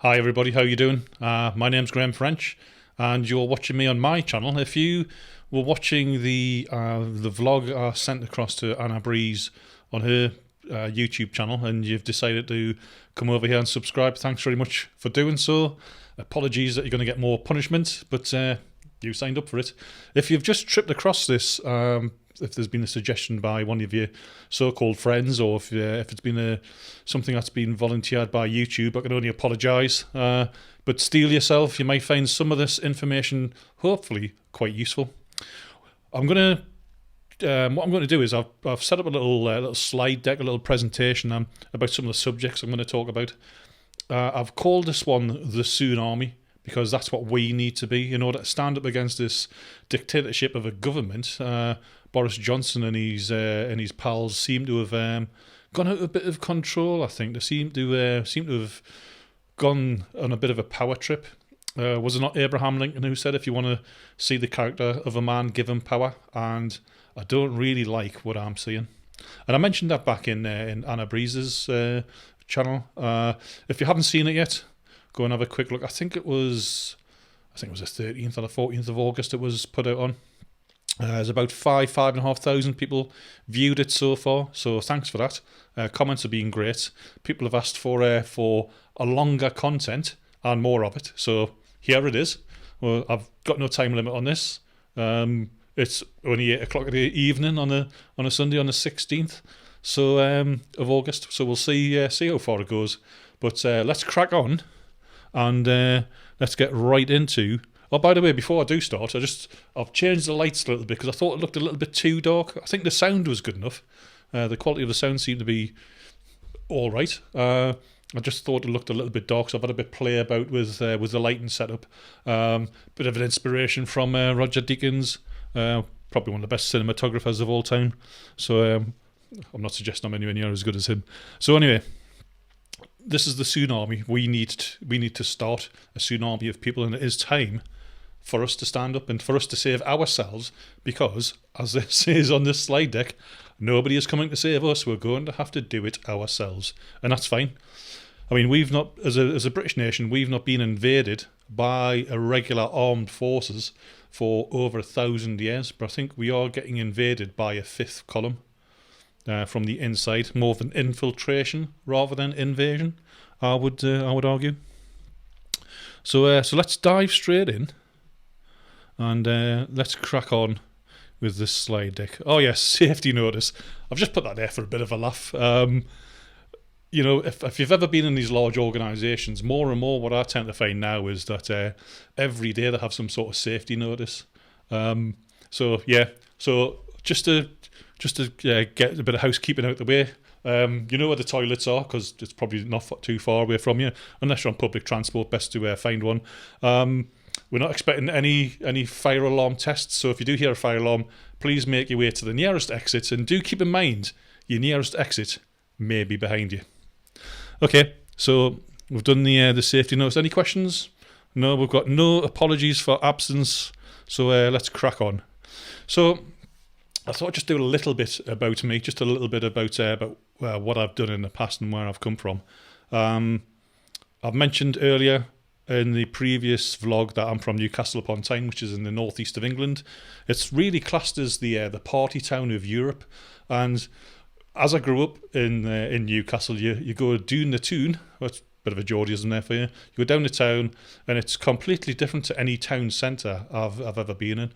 Hi everybody, how you doing? My name's Graham French, and you're watching me on my channel. If you were watching the vlog I sent across to Anna Breeze on her YouTube channel, and you've decided to come over here and subscribe, thanks very much for doing so. Apologies that you're going to get more punishment, but you signed up for it. If you've just tripped across this, if there's been a suggestion by one of your so-called friends, or if it's been something that's been volunteered by YouTube, I can only apologise. But steel yourself, you might find some of this information hopefully quite useful. What I'm going to do is I've set up a little slide deck, a little presentation about some of the subjects I'm going to talk about. I've called this one the Tsunami, because that's what we need to be in order to stand up against this dictatorship of a government. Boris Johnson and his pals seem to have gone out of a bit of control. I think they seem to have gone on a bit of a power trip. Was it not Abraham Lincoln who said, "If you want to see the character of a man, give him power"? And I don't really like what I'm seeing. And I mentioned that back in Anna Breeze's channel. If you haven't seen it yet, go and have a quick look. I think it was the 13th or the 14th of August it was put out on. There's about 5,500 people viewed it so far, so thanks for that. Comments have been great. People have asked for a longer content and more of it, so here it is. Well, I've got no time limit on this. It's only 8 o'clock in the evening on a Sunday on the 16th of August, so we'll see how far it goes. But let's crack on. And let's get right into... Oh, by the way, before I do start, I've changed the lights a little bit because I thought it looked a little bit too dark. I think the sound was good enough. The quality of the sound seemed to be all right. I just thought it looked a little bit dark, so I've had a bit play about with the lighting setup. Bit of an inspiration from Roger Deakins, probably one of the best cinematographers of all time. So I'm not suggesting I'm anywhere near as good as him. So anyway... This is the tsunami. We need to start a tsunami of people, and it is time for us to stand up and for us to save ourselves, because, as it says on this slide deck, nobody is coming to save us. We're going to have to do it ourselves, and that's fine. I mean, we've not, as a British nation, we've not been invaded by irregular armed forces for over 1,000 years, but I think we are getting invaded by a fifth column. From the inside, more of an infiltration rather than invasion, I would argue. So let's dive straight in, and let's crack on with this slide deck. Oh yes, safety notice. I've just put that there for a bit of a laugh. You know, if you've ever been in these large organisations, more and more what I tend to find now is that every day they have some sort of safety notice. So just to get a bit of housekeeping out the way, you know where the toilets are, because it's probably not too far away from you, unless you're on public transport. Best to find one. We're not expecting any fire alarm tests, so if you do hear a fire alarm, please make your way to the nearest exit, and do keep in mind your nearest exit may be behind you. Okay, so we've done the safety notes. Any questions? No, we've got no apologies for absence, so let's crack on. So I thought I'd just do a little bit about me, just a little bit about what I've done in the past and where I've come from. I've mentioned earlier in the previous vlog that I'm from Newcastle upon Tyne, which is in the northeast of England. It's really classed as the party town of Europe. And as I grew up in Newcastle, you go down the tune. That's a bit of a Geordieism there for you. You go down the town, and it's completely different to any town centre I've ever been in.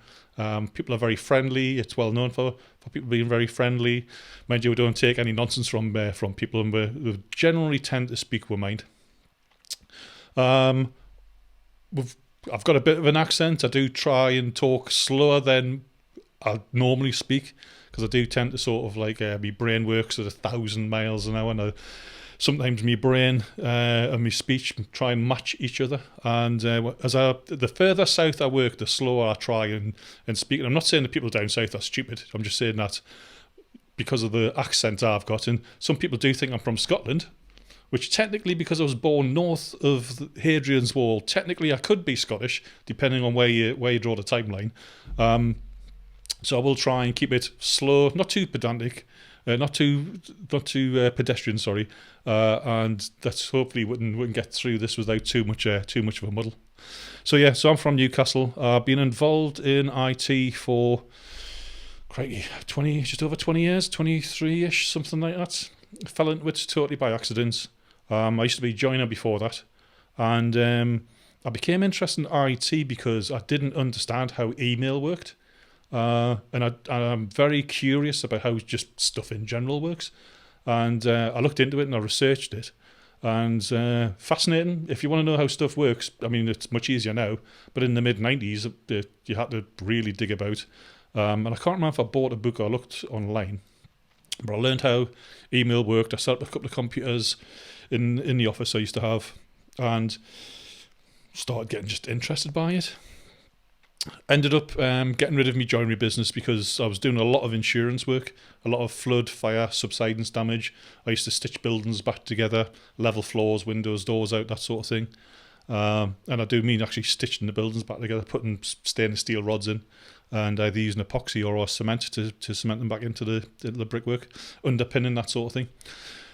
People are very friendly. It's well known for people being very friendly. Mind you, we don't take any nonsense from people, and we generally tend to speak with mind. I've got a bit of an accent. I do try and talk slower than I normally speak, because I do tend to sort of like my brain works at 1,000 miles an hour, and sometimes my brain and my speech try and match each other. And the further south I work, the slower I try and speak. And I'm not saying that people down south are stupid. I'm just saying that because of the accent I've got. And some people do think I'm from Scotland, which technically, because I was born north of Hadrian's Wall, technically I could be Scottish, depending on where you draw the timeline. So I will try and keep it slow, not too pedantic, not too pedestrian. Sorry, and that's hopefully wouldn't get through this without too much of a muddle. So yeah, so I'm from Newcastle. I've been involved in IT for crikey, just over 20 years, 23-ish, something like that. I fell into it totally by accident. I used to be a joiner before that, and I became interested in IT because I didn't understand how email worked. And I'm very curious about how just stuff in general works. And I looked into it and I researched it. And fascinating. If you want to know how stuff works, I mean, it's much easier now. But in the mid-90s, you had to really dig about. And I can't remember if I bought a book or looked online. But I learned how email worked. I set up a couple of computers in the office I used to have. And started getting just interested by it. Ended up getting rid of my joinery business because I was doing a lot of insurance work, a lot of flood, fire, subsidence damage. I used to stitch buildings back together, level floors, windows, doors out, that sort of thing. And I do mean actually stitching the buildings back together, putting stainless steel rods in, and either using epoxy or cement to cement them back into the brickwork, underpinning, that sort of thing.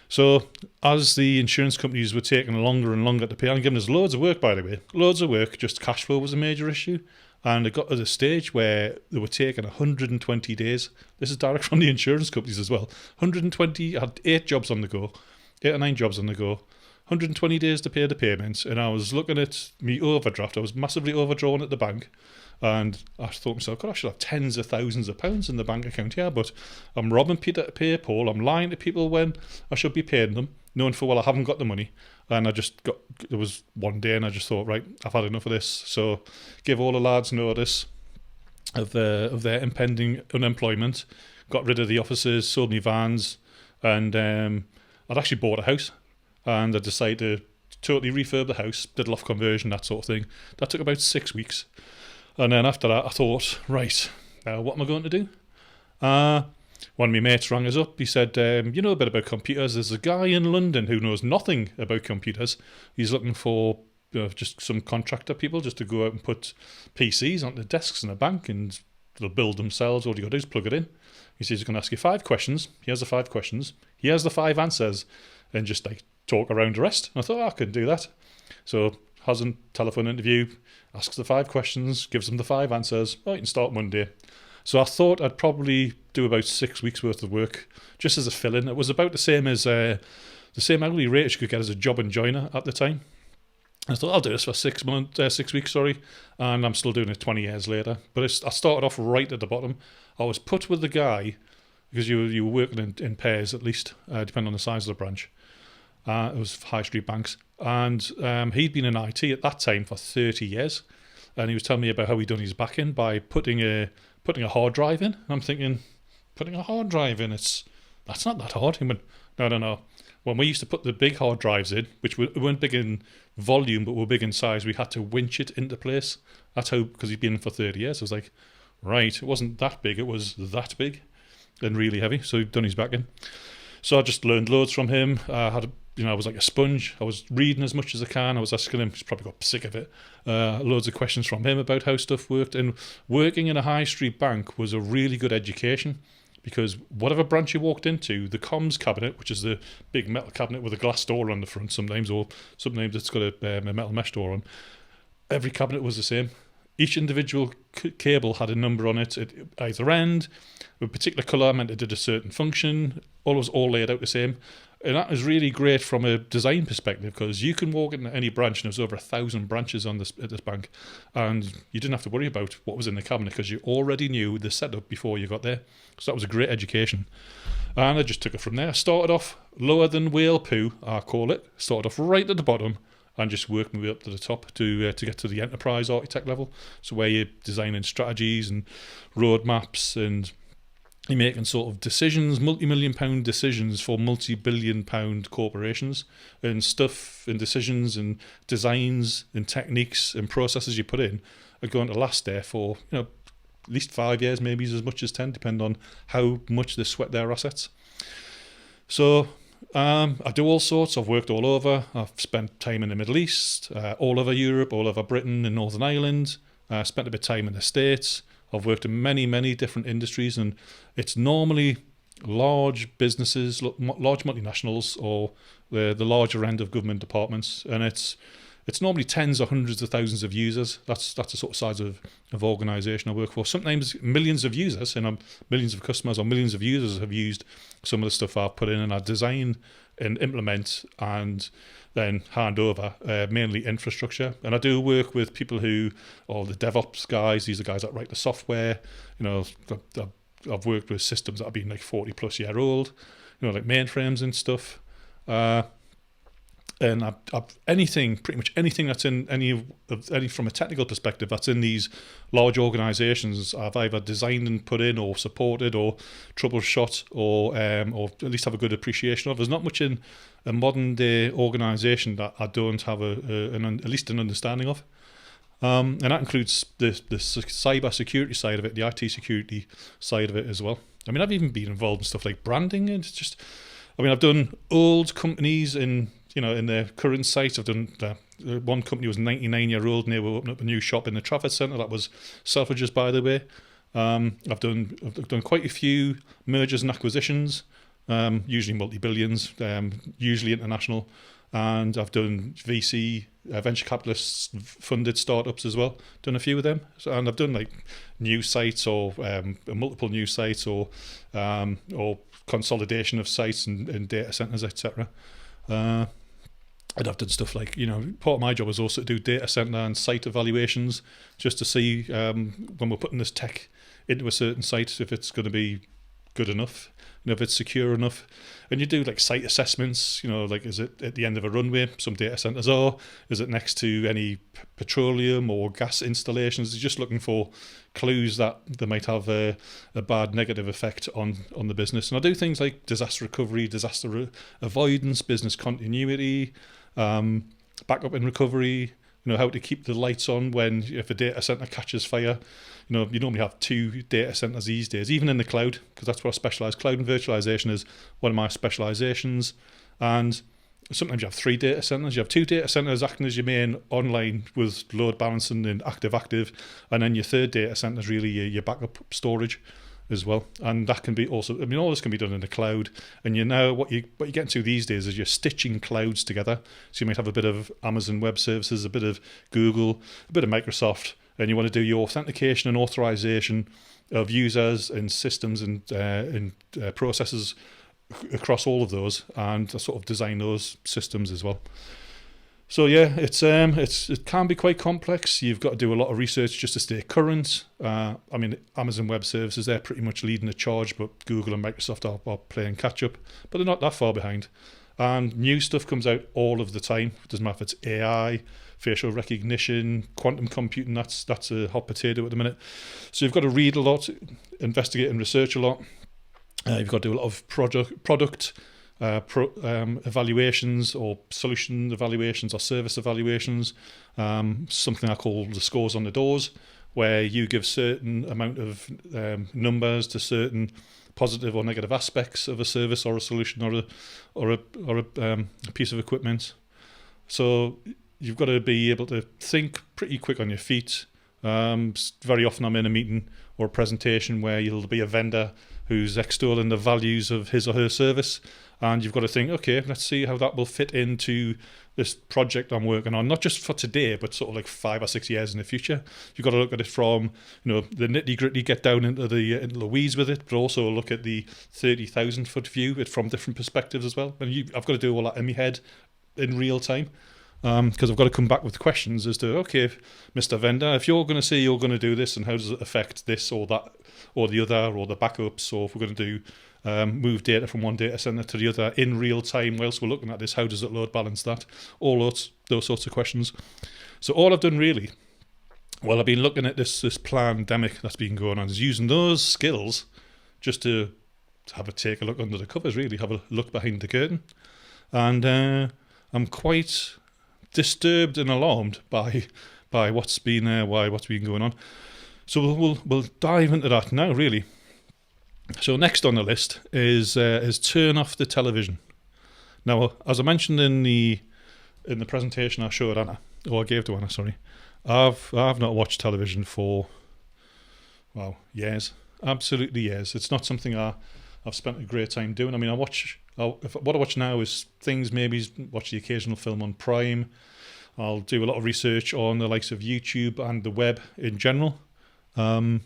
So as the insurance companies were taking longer and longer to pay, and giving us loads of work, by the way, loads of work, just cash flow was a major issue. And it got to the stage where they were taking 120 days. This is direct from the insurance companies as well. 120, I had 8 jobs on the go, 8 or 9 jobs on the go, 120 days to pay the payments. And I was looking at me overdraft. I was massively overdrawn at the bank. And I thought to myself, God, I should have tens of thousands of pounds in the bank account here. But I'm robbing Peter to pay Paul. I'm lying to people when I should be paying them, knowing for well I haven't got the money. And there was one day and I just thought, right, I've had enough of this. So give all the lads notice of their impending unemployment, got rid of the offices, sold me vans, and I'd actually bought a house. And I decided to totally refurb the house, did loft conversion, that sort of thing. That took about 6 weeks. And then after that I thought, right, now what am I going to do? One of my mates rang us up. He said, you know a bit about computers. There's a guy in London who knows nothing about computers. He's looking for just some contractor people just to go out and put PCs onto desks in a bank, and they'll build themselves. All you got to do is plug it in. He says he's going to ask you 5 questions. Here's the 5 questions. Here's the 5 answers. And just like talk around the rest. And I thought, I could do that. So has a telephone interview, asks the 5 questions, gives them the 5 answers. Oh, you can start Monday. So I thought I'd probably do about 6 weeks worth of work just as a fill-in. It was about the same hourly rate as you could get as a job and joiner at the time. I thought I'll do this for 6 weeks, and I'm still doing it 20 years later. But I started off right at the bottom. I was put with the guy because you were working in pairs at least, depending on the size of the branch. It was high street banks, and he'd been in IT at that time for 30 years, and he was telling me about how he'd done his back in by putting a hard drive in. And I'm thinking, putting a hard drive in, that's not that hard. He went, no. When we used to put the big hard drives in, which weren't big in volume but were big in size, we had to winch it into place. That's how, because he'd been in for 30 years. I was like, right, it wasn't that big, it was that big and really heavy. So he'd done his back in. So I just learned loads from him. I was like a sponge. I was reading as much as I can. I was asking him, he's probably got sick of it, loads of questions from him about how stuff worked. And working in a high street bank was a really good education, because whatever branch you walked into, the comms cabinet, which is the big metal cabinet with a glass door on the front sometimes, or sometimes it's got a metal mesh door on, every cabinet was the same. Each individual cable had a number on it at either end. A particular colour meant it did a certain function. All was all laid out the same. And that is really great from a design perspective, because you can walk into any branch, and there's over 1,000 branches at this bank, and you didn't have to worry about what was in the cabinet because you already knew the setup before you got there. So that was a great education. And I just took it from there. I started off lower than whale poo, I call it. Started off right at the bottom and just worked my way up to the top to get to the enterprise architect level. So where you're designing strategies and roadmaps, and you're making sort of decisions, multi-million pound decisions for multi-billion pound corporations, and stuff and decisions and designs and techniques and processes you put in are going to last there for at least 5 years, maybe as much as 10, depending on how much they sweat their assets. So I do all sorts. I've worked all over. I've spent time in the Middle East, all over Europe, all over Britain and Northern Ireland. Spent a bit of time in the States. I've worked in many different industries, and it's normally large businesses, large multinationals, or the larger end of government departments, and it's normally tens or hundreds of thousands of users. That's the sort of size of organisation I work for. Sometimes millions of users, and millions of customers or millions of users have used some of the stuff I've put in, and I design and implement and then hand over mainly infrastructure. And I do work with people who are the DevOps guys. These are guys that write the software. I've worked with systems that have been like 40 plus year old, like mainframes and stuff. And pretty much anything that's in any from a technical perspective that's in these large organisations, I've either designed and put in, or supported, or troubleshot, or at least have a good appreciation of. There's not much in a modern day organisation that I don't have at least an understanding of, and that includes the cyber security side of it, the IT security side of it as well. I mean, I've even been involved in stuff like branding, and it's just, I've done old companies in their current site. I've done one company was 99-year-old, and they were opening up a new shop in the Trafford Centre. That was Selfridges, by the way. I've done quite a few mergers and acquisitions, usually multi-billions, usually international, and I've done VC, venture capitalists funded startups as well. Done a few of them, and I've done like new sites, or multiple new sites, or consolidation of sites and data centres, etc. And I've done stuff like, part of my job is also to do data centre and site evaluations, just to see when we're putting this tech into a certain site, if it's going to be good enough, if it's secure enough. And you do like site assessments, like, is it at the end of a runway? Some data centres are. Is it next to any petroleum or gas installations? You're just looking for clues that they might have a bad negative effect on the business. And I do things like disaster recovery, disaster avoidance, business continuity, backup and recovery, how to keep the lights on if a data center catches fire. You normally have 2 data centers these days, even in the cloud, because that's where I specialize. Cloud and virtualization is one of my specializations. And sometimes you have 3 data centers. You have 2 data centers acting as your main online with load balancing and active, and then your third data center is really your backup storage as well. And that can be also, all this can be done in the cloud. And what you get into these days is you're stitching clouds together. So you might have a bit of Amazon Web Services, a bit of Google, a bit of Microsoft, and you want to do your authentication and authorization of users and systems and processes across all of those, and sort of design those systems as well. So yeah, it can be quite complex. You've got to do a lot of research just to stay current. Amazon Web Services, they're pretty much leading the charge, but Google and Microsoft are playing catch up, but they're not that far behind. And new stuff comes out all of the time. It doesn't matter if it's AI, facial recognition, quantum computing. That's a hot potato at the minute. So you've got to read a lot, investigate and research a lot. You've got to do a lot of product evaluations, or solution evaluations, or service evaluations. Something I call the scores on the doors, where you give certain amount of numbers to certain positive or negative aspects of a service or a solution or a piece of equipment. So you've got to be able to think pretty quick on your feet. Very often I'm in a meeting or a presentation where you'll be a vendor who's extolling the values of his or her service, and you've got to think, okay, let's see how that will fit into this project I'm working on, not just for today, but sort of like 5 or 6 years in the future. You've got to look at it from, the nitty gritty, get down into the weeds with it, but also look at the 30,000 foot view, from different perspectives as well. And I've got to do all that in my head in real time. Because I've got to come back with questions as to, okay, Mr. Vendor, if you're going to say you're going to do this, and how does it affect this or that or the other, or the backups, or if we're going to do move data from one data center to the other in real time whilst we're looking at this, how does it load balance that? All those sorts of questions. So all I've done really, I've been looking at this Plandemic that's been going on, is using those skills just to take a look under the covers, really, have a look behind the curtain. And I'm quite disturbed and alarmed by what's been going on. So we'll dive into that now, really. So next on the list is turn off the television. Now, as I mentioned in the presentation I gave to Anna, sorry, I've not watched television for wow, years, absolutely years. It's not something I've spent a great time doing. I mean, what I watch now is things, maybe watch the occasional film on Prime. I'll do a lot of research on the likes of YouTube and the web in general. I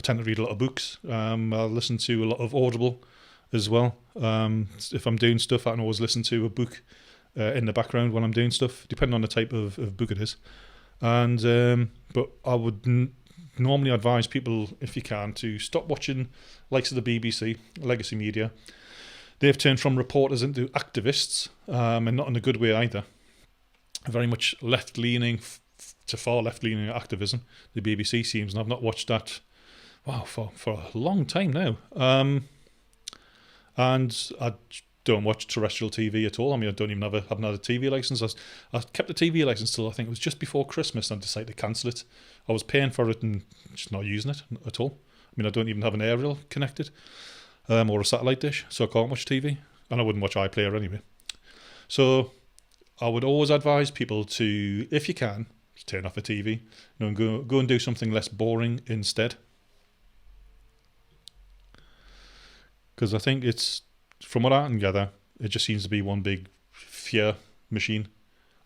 tend to read a lot of books. I'll listen to a lot of Audible as well. If I'm doing stuff, I can always listen to a book in the background when I'm doing stuff, depending on the type of book it is. And but I would normally advise people, if you can, to stop watching likes of the BBC, legacy media. They've turned from reporters into activists, and not in a good way either. Very much left-leaning to far left-leaning activism. The BBC seems, and I've not watched that, for a long time now. And I don't watch terrestrial TV at all. I mean, I don't even have another TV license. I kept the TV license till I think it was just before Christmas, and I decided to cancel it. I was paying for it and just not using it at all. I mean, I don't even have an aerial connected, or a satellite dish, so I can't watch TV, and I wouldn't watch iPlayer anyway. So I would always advise people to, if you can, just turn off the TV, and go and do something less boring instead. Because I think it's, from what I can gather, it just seems to be one big fear machine.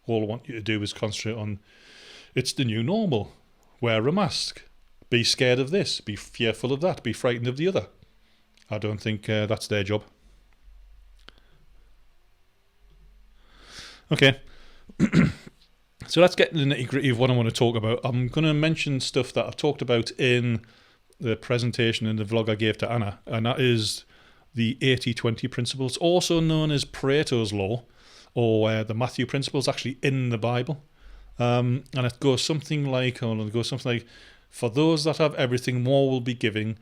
All I want you to do is concentrate on, it's the new normal. Wear a mask. Be scared of this. Be fearful of that. Be frightened of the other. I don't think that's their job. Okay. So let's get into the nitty-gritty of what I want to talk about. I'm going to mention stuff that I've talked about in the presentation in the vlog I gave to Anna, and that is the 80-20 principles, also known as Pareto's law, or the Matthew principles, actually in the Bible. And it goes something like, for those that have everything, more will be given,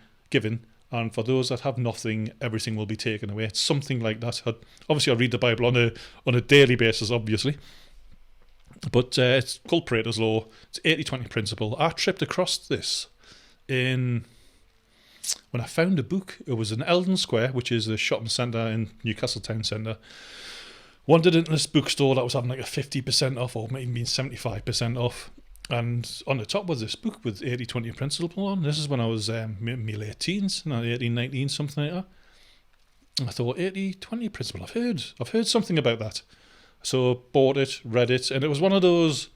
and for those that have nothing, everything will be taken away. It's something like that. Obviously, I read the Bible on a daily basis, obviously. But it's called Pareto's law. It's 80-20 principle. I tripped across this when I found a book. It was in Eldon Square, which is a shopping centre in Newcastle Town Centre. Wandered into this bookstore that was having like a 50% off, or maybe 75% off. And on the top was this book with 80-20 principle on. This is when I was my late teens, 18, 19, something like that. And I thought, 80-20 principle, I've heard something about that. So bought it, read it, and it was one of those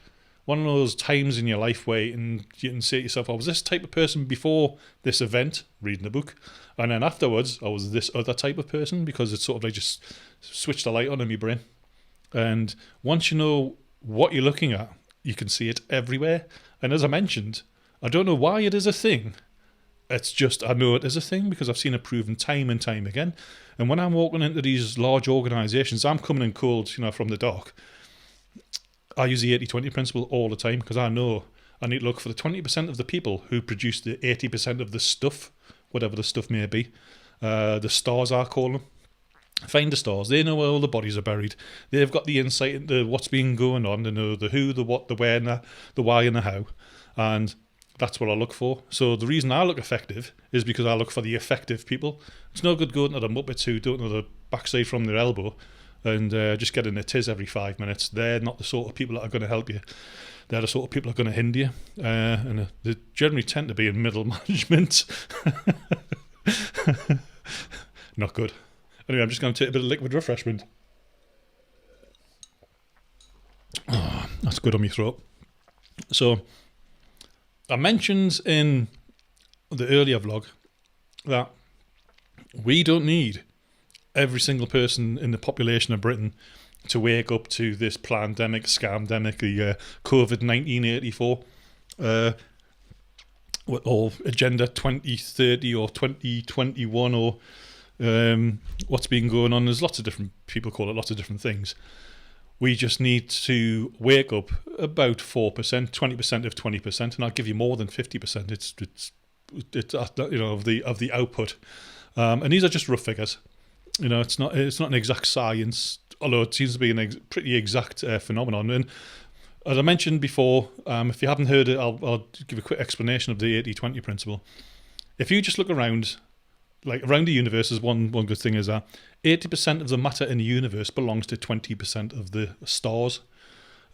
times in your life where you can say to yourself, I was this type of person before this event, reading the book, and then afterwards I was this other type of person, because it sort of like just switched the light on in my brain. And once you know what you're looking at, you can see it everywhere. And as I mentioned, I don't know why it is a thing. It's just, I know it is a thing because I've seen it proven time and time again. And when I'm walking into these large organisations, I'm coming in cold, from the dock. I use the 80-20 principle all the time, because I know I need to look for the 20% of the people who produce the 80% of the stuff, whatever the stuff may be. The stars, I call them. Find the stars. They know where all the bodies are buried. They've got the insight into what's been going on. They know the who, the what, the where, and the why, and the how. And that's what I look for. So the reason I look effective is because I look for the effective people. It's no good going to the Muppets who don't know the backside from their elbow and just getting a tiz every 5 minutes. They're not the sort of people that are going to help you. They're the sort of people that are going to hinder you. And they generally tend to be in middle management. Not good. Anyway, I'm just going to take a bit of liquid refreshment. Oh, that's good on my throat. So, I mentioned in the earlier vlog that we don't need every single person in the population of Britain to wake up to this plandemic, scamdemic, the COVID-19 84, or Agenda 2030 or 2021 or what's been going on. There's lots of different people call it lots of different things. We just need to wake up about 4%, 20% of 20%, and I'll give you more than 50%. It's of the output, and these are just rough figures. It's not an exact science, although it seems to be a pretty exact phenomenon. And as I mentioned before, if you haven't heard it, I'll give a quick explanation of the 80-20 principle. If you just look around. Like around the universe, is one good thing is that 80% of the matter in the universe belongs to 20% of the stars.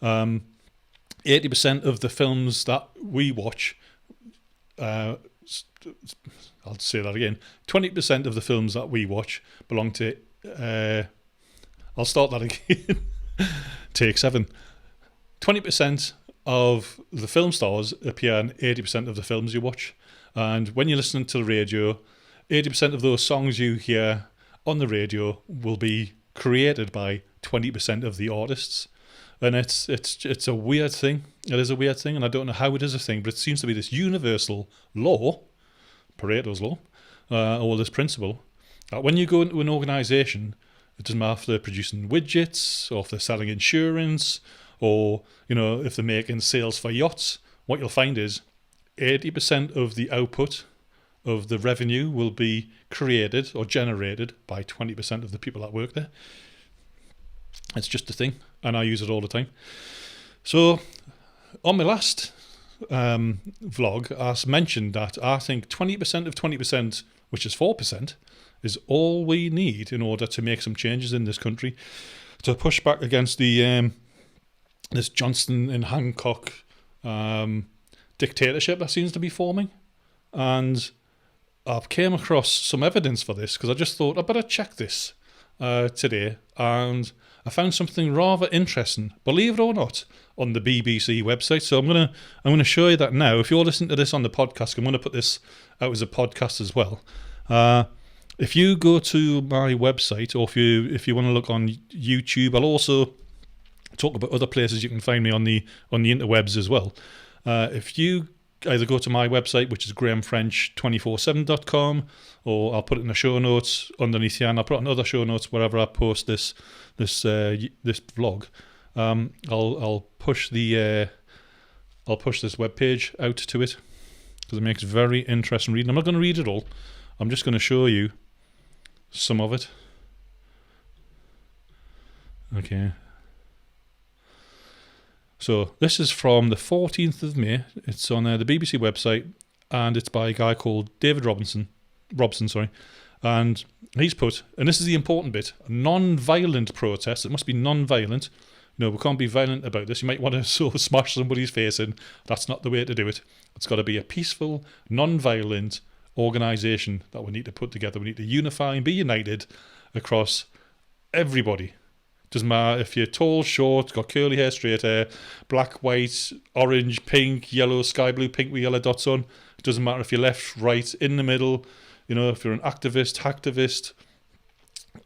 80% of the films that we watch I'll say that again. 20% of the films that we watch belong to. I'll start that again. Take 7. 20% of the film stars appear in 80% of the films you watch. And when you're listening to the radio, 80% of those songs you hear on the radio will be created by 20% of the artists. And it's a weird thing. It is a weird thing, and I don't know how it is a thing, but it seems to be this universal law, Pareto's law, or this principle, that when you go into an organisation, it doesn't matter if they're producing widgets, or if they're selling insurance, or if they're making sales for yachts, what you'll find is 80% of the output of the revenue will be created or generated by 20% of the people that work there. It's just a thing, and I use it all the time. So, on my last vlog, I mentioned that I think 20% of 20%, which is 4%, is all we need in order to make some changes in this country, to push back against the this Johnson and Hancock dictatorship that seems to be forming. And I've came across some evidence for this because I just thought I better check this today, and I found something rather interesting, believe it or not, on the BBC website. So I'm gonna show you that now. If you're listening to this on the podcast, I'm gonna put this out as a podcast as well. If you go to my website, or if you want to look on YouTube, I'll also talk about other places you can find me on the interwebs as well. If you either go to my website, which is grahamfrench247.com, or I'll put it in the show notes underneath here, and I'll put it in other show notes wherever I post this vlog. I'll push this webpage out to it because it makes very interesting reading. I'm not going to read it all. I'm just going to show you some of it. Okay. So this is from the 14th of May. It's on the BBC website, and it's by a guy called David Robson, and he's put, and this is the important bit, non-violent protest. It must be non-violent. We can't be violent about this. You might want to sort of smash somebody's face in. That's not the way to do it. It's got to be a peaceful, non-violent organisation that we need to put together. We need to unify and be united across everybody. Doesn't matter if you're tall, short, got curly hair, straight hair, black, white, orange, pink, yellow, sky blue, pink with yellow dots on. It doesn't matter if you're left, right, in the middle. If you're an activist, hacktivist,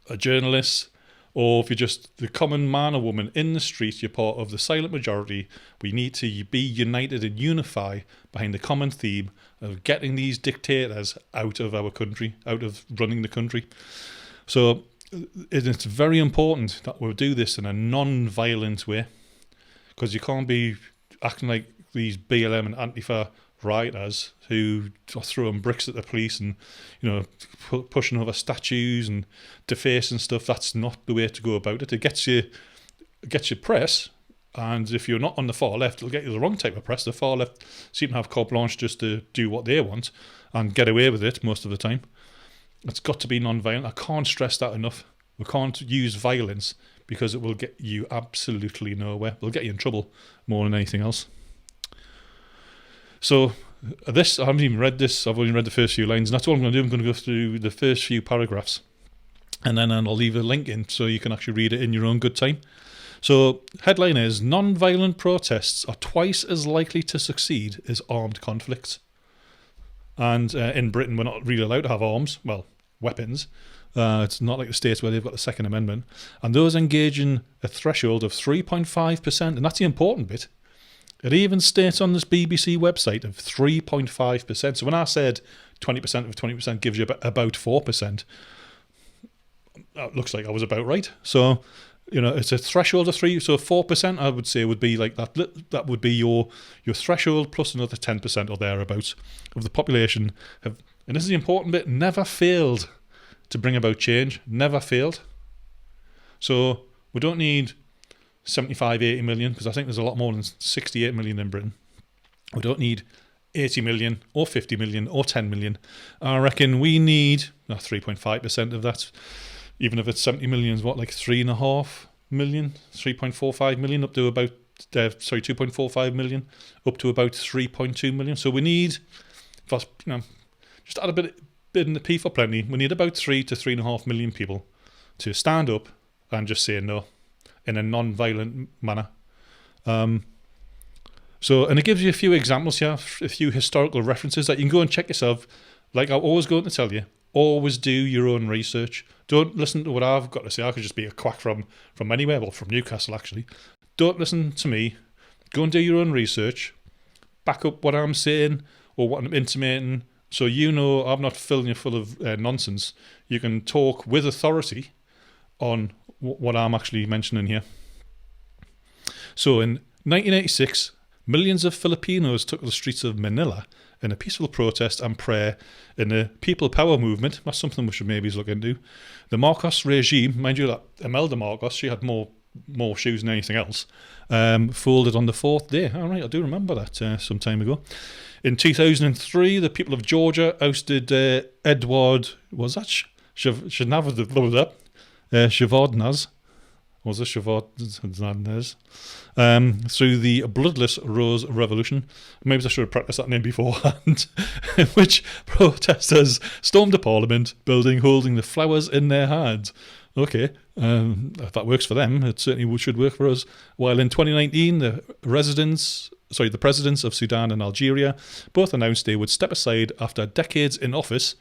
a journalist, or if you're just the common man or woman in the street, you're part of the silent majority. We need to be united and unify behind the common theme of getting these dictators out of our country, out of running the country. So it's very important that we'll do this in a non-violent way, because you can't be acting like these BLM and Antifa rioters who are throwing bricks at the police and pushing over statues and defacing stuff. That's not the way to go about it. It gets you press, and if you're not on the far left, it'll get you the wrong type of press. The far left seem to have carte blanche just to do what they want and get away with it most of the time. It's got to be non-violent. I can't stress that enough. We can't use violence because it will get you absolutely nowhere. It'll get you in trouble more than anything else. So this, I haven't even read this. I've only read the first few lines, and that's all I'm going to do. I'm going to go through the first few paragraphs, and then I'll leave a link in so you can actually read it in your own good time. So headline is, non-violent protests are twice as likely to succeed as armed conflicts. And in Britain, we're not really allowed to have arms, well, weapons. It's not like the States where they've got the Second Amendment. And those engaging a threshold of 3.5%, and that's the important bit. It even states on this BBC website of 3.5%. So when I said 20% of 20% gives you about 4%, it looks like I was about right. So, it's a threshold of 3. So 4%, I would say, would be like that. That would be your threshold plus another 10% or thereabouts of the population have, and this is the important bit, never failed to bring about change. Never failed. So we don't need 75, 80 million, because I think there's a lot more than 68 million in Britain. We don't need 80 million or 50 million or 10 million. I reckon we need 3.5% of that. Even if it's 70 million, is what, like 3.5 million, 3.45 million up to about 2.45 million, up to about 3.2 million. So we need just add a bit in the P for plenty. We need about 3 to 3.5 million people to stand up and just say no in a non-violent manner. And it gives you a few examples here, a few historical references that you can go and check yourself. Like I'm always going to tell you, always do your own research. Don't listen to what I've got to say. I could just be a quack from anywhere, well, from Newcastle actually. Don't listen to me. Go and do your own research. Back up what I'm saying or what I'm intimating, so you know I'm not filling you full of nonsense. You can talk with authority on what I'm actually mentioning here. So in 1986, millions of Filipinos took to the streets of Manila in a peaceful protest and prayer in the People Power movement. That's something we should maybe look into. The Marcos regime, mind you, that Imelda Marcos, she had more shoes than anything else, folded on the 4th day. All right, I do remember that some time ago. In 2003, the people of Georgia ousted Edward, was that Shevardnadze? Was it Shevardnadze? Through the bloodless Rose Revolution. Maybe I should have practiced that name beforehand. In which protesters stormed the Parliament building holding the flowers in their hands. Okay, if that works for them, it certainly should work for us. While in 2019, the presidents of Sudan and Algeria both announced they would step aside after decades in office.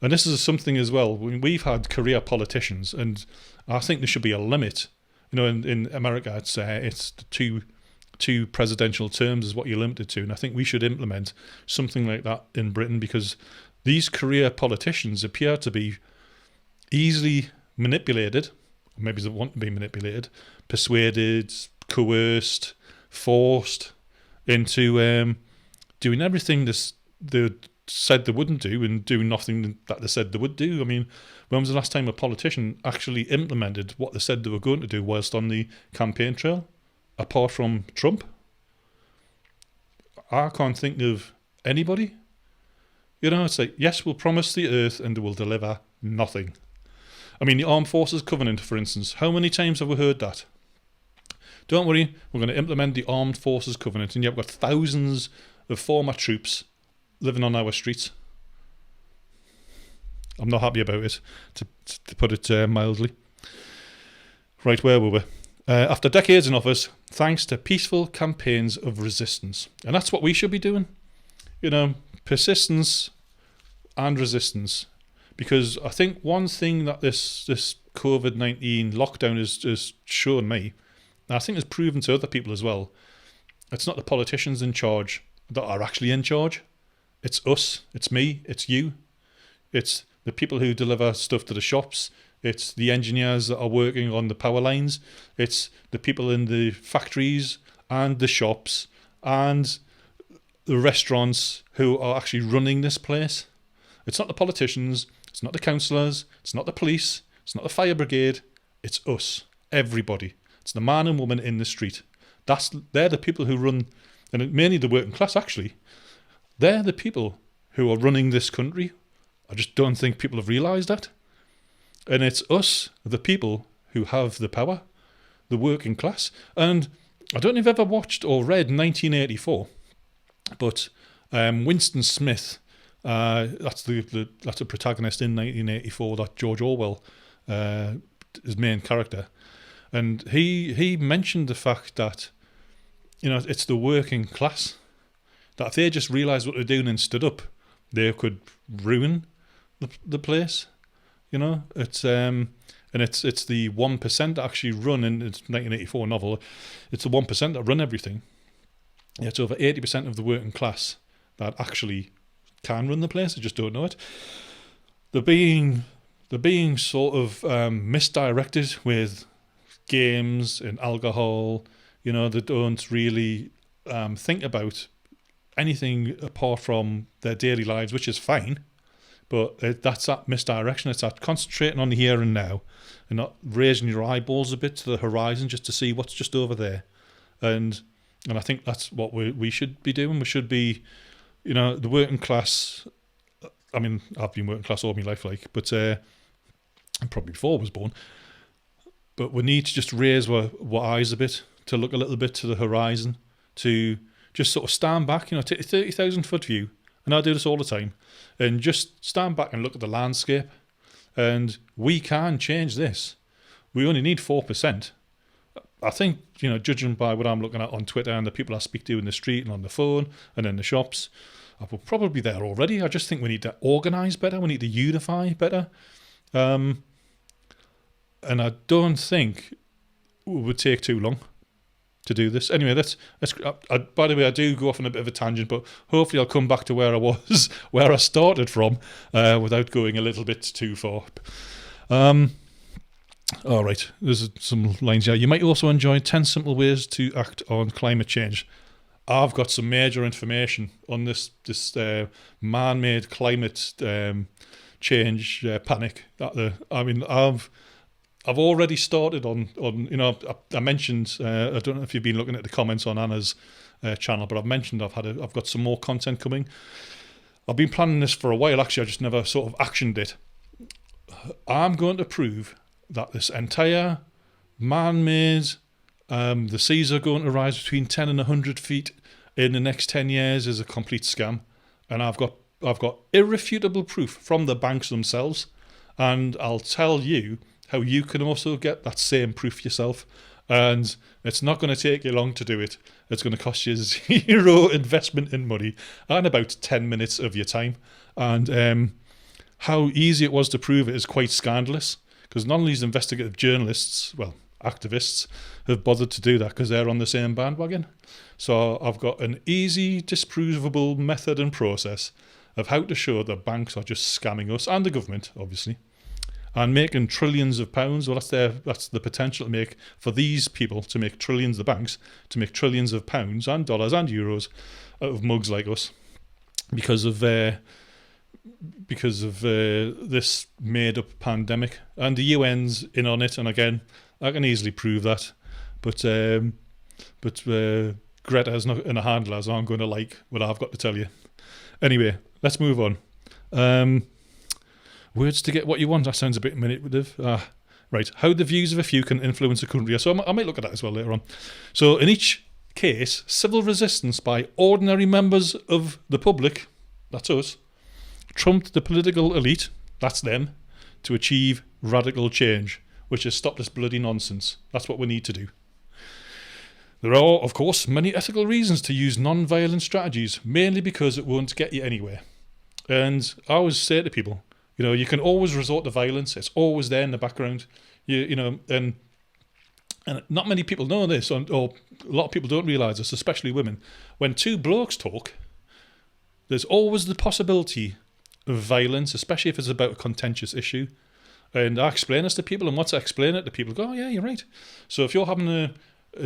And this is something as well. We've had career politicians, and I think there should be a limit. In America, it's the two presidential terms is what you're limited to, and I think we should implement something like that in Britain, because these career politicians appear to be easily manipulated, or maybe they want to be manipulated, persuaded, coerced, forced into doing everything they said they wouldn't do and doing nothing that they said they would do. I mean, when was the last time a politician actually implemented what they said they were going to do whilst on the campaign trail, apart from Trump? I can't think of anybody. It's like, yes, we'll promise the earth and we'll deliver nothing. I mean, the Armed Forces Covenant, for instance, how many times have we heard that? Don't worry, we're going to implement the Armed Forces Covenant, and you've got thousands of former troops living on our streets. I'm not happy about it, to put it mildly. Right, where were we? After decades in office, thanks to peaceful campaigns of resistance. And that's what we should be doing. Persistence and resistance. Because I think one thing that this COVID-19 lockdown has shown me, and I think has proven to other people as well, it's not the politicians in charge that are actually in charge. It's us, it's me, it's you. It's the people who deliver stuff to the shops. It's the engineers that are working on the power lines. It's the people in the factories and the shops and the restaurants who are actually running this place. It's not the politicians, it's not the councillors, it's not the police, it's not the fire brigade, it's us, everybody. It's the man and woman in the street. They're the people who run, and mainly the working class actually. They're the people who are running this country. I just don't think people have realised that. And it's us, the people, who have the power, the working class. And I don't know if you've ever watched or read 1984, but Winston Smith, that's a protagonist in 1984, that George Orwell, his main character. And he mentioned the fact that, it's the working class, that if they just realised what they're doing and stood up, they could ruin the place. It's and it's the 1% that actually run, in its 1984 novel, it's the 1% that run everything. It's over 80% of the working class that actually can run the place. They just don't know it. They're being sort of misdirected with games and alcohol. They don't really think about anything apart from their daily lives, which is fine. But that's that misdirection. It's that concentrating on the here and now and not raising your eyeballs a bit to the horizon just to see what's just over there. And I think that's what we should be doing. We should be, the working class. I mean, I've been working class all my life, but probably before I was born. But we need to just raise our eyes a bit, to look a little bit to the horizon, to just sort of stand back, take a 30,000 foot view and I do this all the time, and just stand back and look at the landscape, and we can change this. We only need 4%. I think, judging by what I'm looking at on Twitter and the people I speak to in the street and on the phone and in the shops, we're probably there already. I just think we need to organise better. We need to unify better. And I don't think it would take too long to do this. Anyway, by the way, I do go off on a bit of a tangent, but hopefully I'll come back to where I was, where I started from, without going a little bit too far. All right, there's some lines here. You might also enjoy 10 simple ways to act on climate change. I've got some major information on this man-made climate change panic. I've already started on I mentioned, I don't know if you've been looking at the comments on Anna's channel, but I've mentioned I've got some more content coming. I've been planning this for a while, actually. I just never sort of actioned it. I'm going to prove that this entire man-made, the seas are going to rise between 10 and 100 feet in the next 10 years is a complete scam. And I've got irrefutable proof from the banks themselves. And I'll tell you how you can also get that same proof yourself. And it's not going to take you long to do it. It's going to cost you zero investment in money and about 10 minutes of your time. And how easy it was to prove it is quite scandalous. Because none of these investigative journalists, well, activists, have bothered to do that because they're on the same bandwagon. So I've got an easy, disprovable method and process of how to show that banks are just scamming us and the government, obviously, and making trillions of pounds. Well, that's the potential to make for these people to make trillions, the banks, to make trillions of pounds and dollars and euros out of mugs like us because of this made-up pandemic, and the UN's in on it. And again, I can easily prove that, but Greta's not in a handler, so I'm going to like what I've got to tell you. Anyway, let's move on. Words to get what you want. That sounds a bit manipulative. Right, how the views of a few can influence a country. So I might look at that as well later on. So in each case, civil resistance by ordinary members of the public, that's us, trumped the political elite, that's them, to achieve radical change, which is stop this bloody nonsense. That's what we need to do. There are, of course, many ethical reasons to use non-violent strategies, mainly because it won't get you anywhere. And I always say to people, you can always resort to violence. It's always there in the background. And not many people know this, or a lot of people don't realise this, especially women. When two blokes talk, there's always the possibility of violence, especially if it's about a contentious issue. And I explain this to people, and once I explain it to people, go, oh yeah, you're right. So if you're having a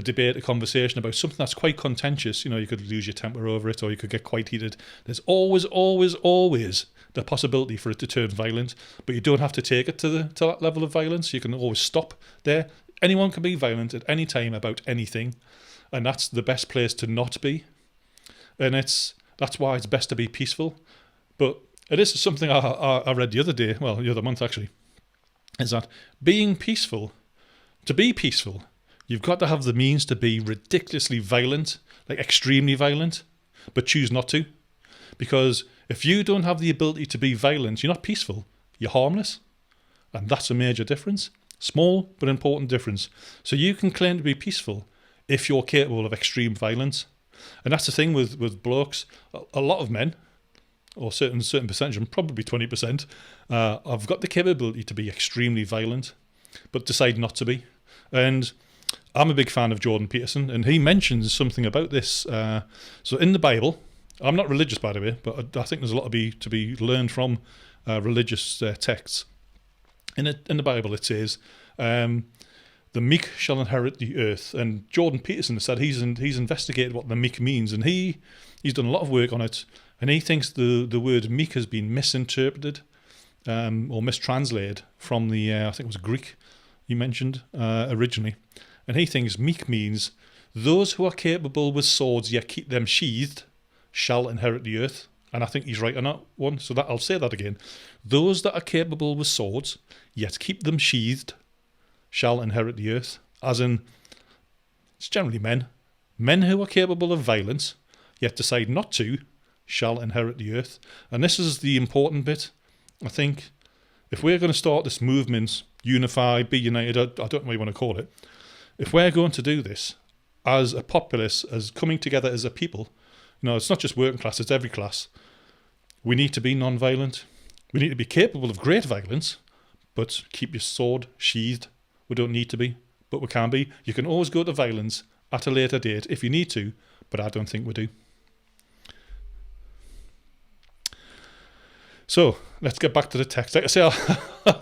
debate, a conversation about something that's quite contentious, you could lose your temper over it, or you could get quite heated. There's always, always, always the possibility for it to turn violent, but you don't have to take it to that level of violence. You can always stop there. Anyone can be violent at any time about anything, and that's the best place to not be. And that's why it's best to be peaceful. But it is something I read the other month actually, is that being peaceful, to be peaceful, you've got to have the means to be ridiculously violent, like extremely violent, but choose not to. Because if you don't have the ability to be violent, you're not peaceful, you're harmless. And that's a major difference. Small but important difference. So you can claim to be peaceful if you're capable of extreme violence. And that's the thing with blokes. A lot of men, or certain percentage, and probably 20%, have got the capability to be extremely violent, but decide not to be. And I'm a big fan of Jordan Peterson, and he mentions something about this. So in the Bible, I'm not religious, by the way, but I think there's a lot to be learned from religious texts. In the Bible, it says, "The meek shall inherit the earth." And Jordan Peterson said he's investigated what the meek means, and he's done a lot of work on it. And he thinks the word meek has been misinterpreted or mistranslated from the I think it was Greek he mentioned originally. And he thinks meek means those who are capable with swords yet keep them sheathed shall inherit the earth. And I think he's right on that one. So I'll say that again. Those that are capable with swords yet keep them sheathed shall inherit the earth. As in, it's generally men. Men who are capable of violence yet decide not to shall inherit the earth. And this is the important bit. I think if we're going to start this movement, unify, be united, I don't know what you want to call it. If we're going to do this as a populace, as coming together as a people, it's not just working class, it's every class. We need to be non-violent. We need to be capable of great violence, but keep your sword sheathed. We don't need to be, but we can be. You can always go to violence at a later date if you need to, but I don't think we do. So let's get back to the text. Like I say, I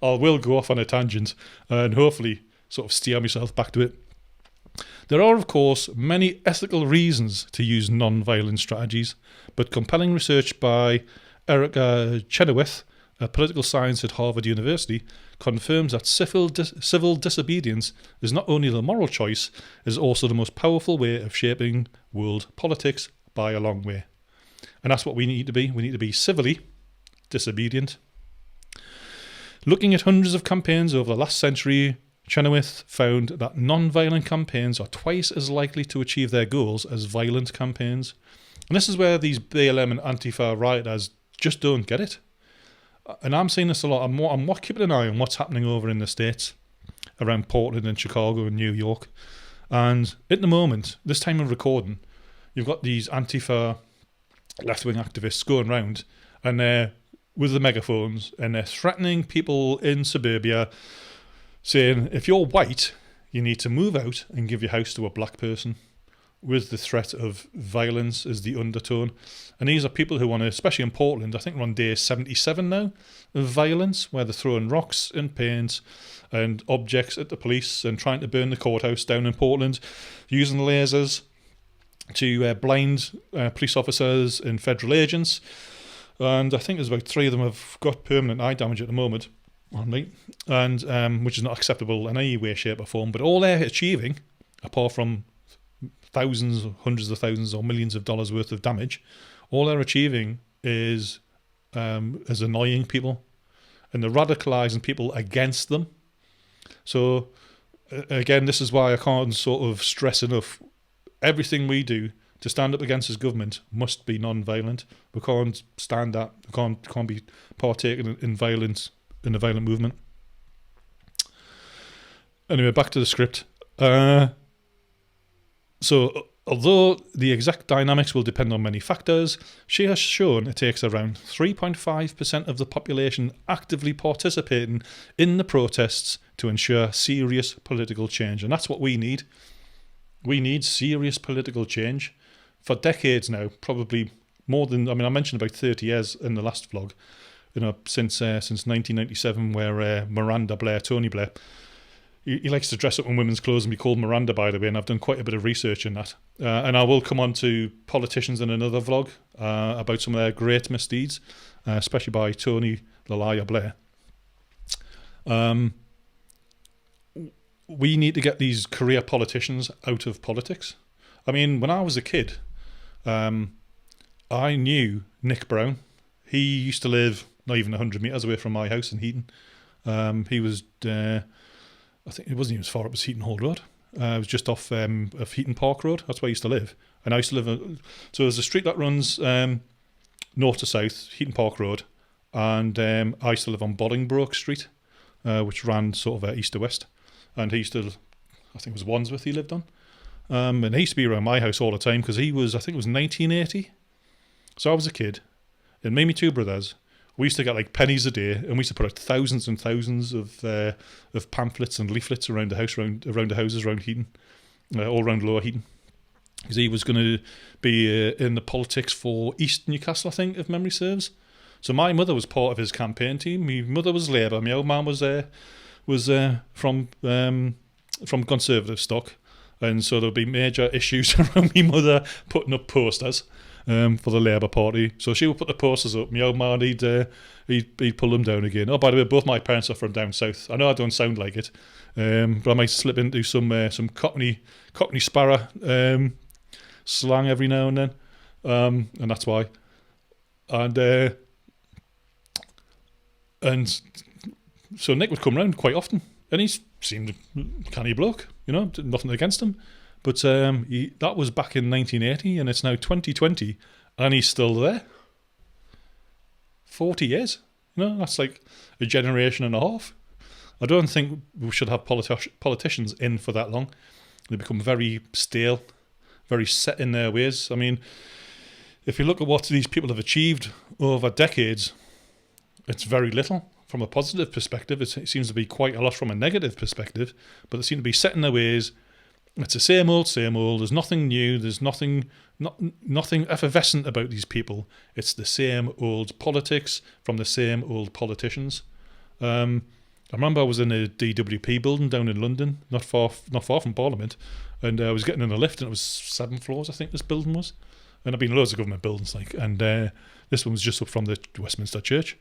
will go off on a tangent and hopefully sort of steer myself back to it. There are, of course, many ethical reasons to use non-violent strategies, but compelling research by Erica Chenoweth, a political science at Harvard University, confirms that civil disobedience is not only the moral choice, it is also the most powerful way of shaping world politics by a long way. And that's what we need to be. We need to be civilly disobedient. Looking at hundreds of campaigns over the last century, Chenoweth found that non-violent campaigns are twice as likely to achieve their goals as violent campaigns. And this is where these BLM and Antifa rioters just don't get it. And I'm seeing this a lot. I'm keeping an eye on what's happening over in the States, around Portland and Chicago and New York. And at the moment, this time of recording, you've got these Antifa left-wing activists going around and they're with the megaphones and they're threatening people in suburbia, saying, if you're white, you need to move out and give your house to a black person, with the threat of violence as the undertone. And these are people who want to, especially in Portland, I think we're on day 77 now, of violence, where they're throwing rocks and paint and objects at the police and trying to burn the courthouse down in Portland, using lasers to blind police officers and federal agents. And I think there's about 3 of them have got permanent eye damage at the moment, and which is not acceptable in any way, shape or form. But all they're achieving, apart from thousands, hundreds of thousands or millions of dollars worth of damage, all they're achieving is annoying people, and they're radicalising people against them. So again, this is why I can't sort of stress enough, everything we do to stand up against this government must be non-violent. We can't stand that. We can't be partaking in violence, in a violent movement. Anyway, back to the script. So, although the exact dynamics will depend on many factors, she has shown it takes around 3.5% of the population actively participating in the protests to ensure serious political change. And that's what we need. We need serious political change. For decades now, probably more than, I mentioned about 30 years in the last vlog, since 1997, where Tony Blair, he likes to dress up in women's clothes and be called Miranda, by the way, and I've done quite a bit of research in that. And I will come on to politicians in another vlog about some of their great misdeeds, especially by Tony the Liar Blair. We need to get these career politicians out of politics. When I was a kid, I knew Nick Brown. He used to live not even 100 metres away from my house in Heaton. He was, I think it wasn't even as far up as Heaton Hall Road. It was just off of Heaton Park Road. That's where I used to live. And I used to live, so there's a street that runs north to south, Heaton Park Road. And I used to live on Bolingbroke Street, which ran sort of east to west. And he used to, I think it was Wandsworth he lived on. And he used to be around my house all the time because he was, I think it was 1980. So I was a kid, and me and my 2 brothers, we used to get like pennies a day, and we used to put out thousands and thousands of pamphlets and leaflets around the house, around the houses around Heaton, all around Lower Heaton, because he was going to be in the politics for East Newcastle, I think, if memory serves. So my mother was part of his campaign team. My mother was Labour. My old man was from Conservative stock. And so there'll be major issues around my mother putting up posters for the Labour Party. So she would put the posters up. My old man, he'd pull them down again. Oh, by the way, both my parents are from down south. I know I don't sound like it, but I might slip into some Cockney Sparrow slang every now and then, and that's why. And so Nick would come round quite often, and he seemed a canny bloke, nothing against him. But that was back in 1980, and it's now 2020, and he's still there. 40 years. That's like a generation and a half. I don't think we should have politicians in for that long. They become very stale, very set in their ways. I mean, if you look at what these people have achieved over decades, it's very little. From a positive perspective, it seems to be quite a lot from a negative perspective, but they seem to be set in their ways. It's the same old, same old. There's nothing new. There's nothing effervescent about these people. It's the same old politics from the same old politicians. I remember I was in a DWP building down in London, not far from Parliament, and I was getting in a lift, and it was 7 floors, I think this building was. And I've been in loads of government buildings, and this one was just up from the Westminster Church,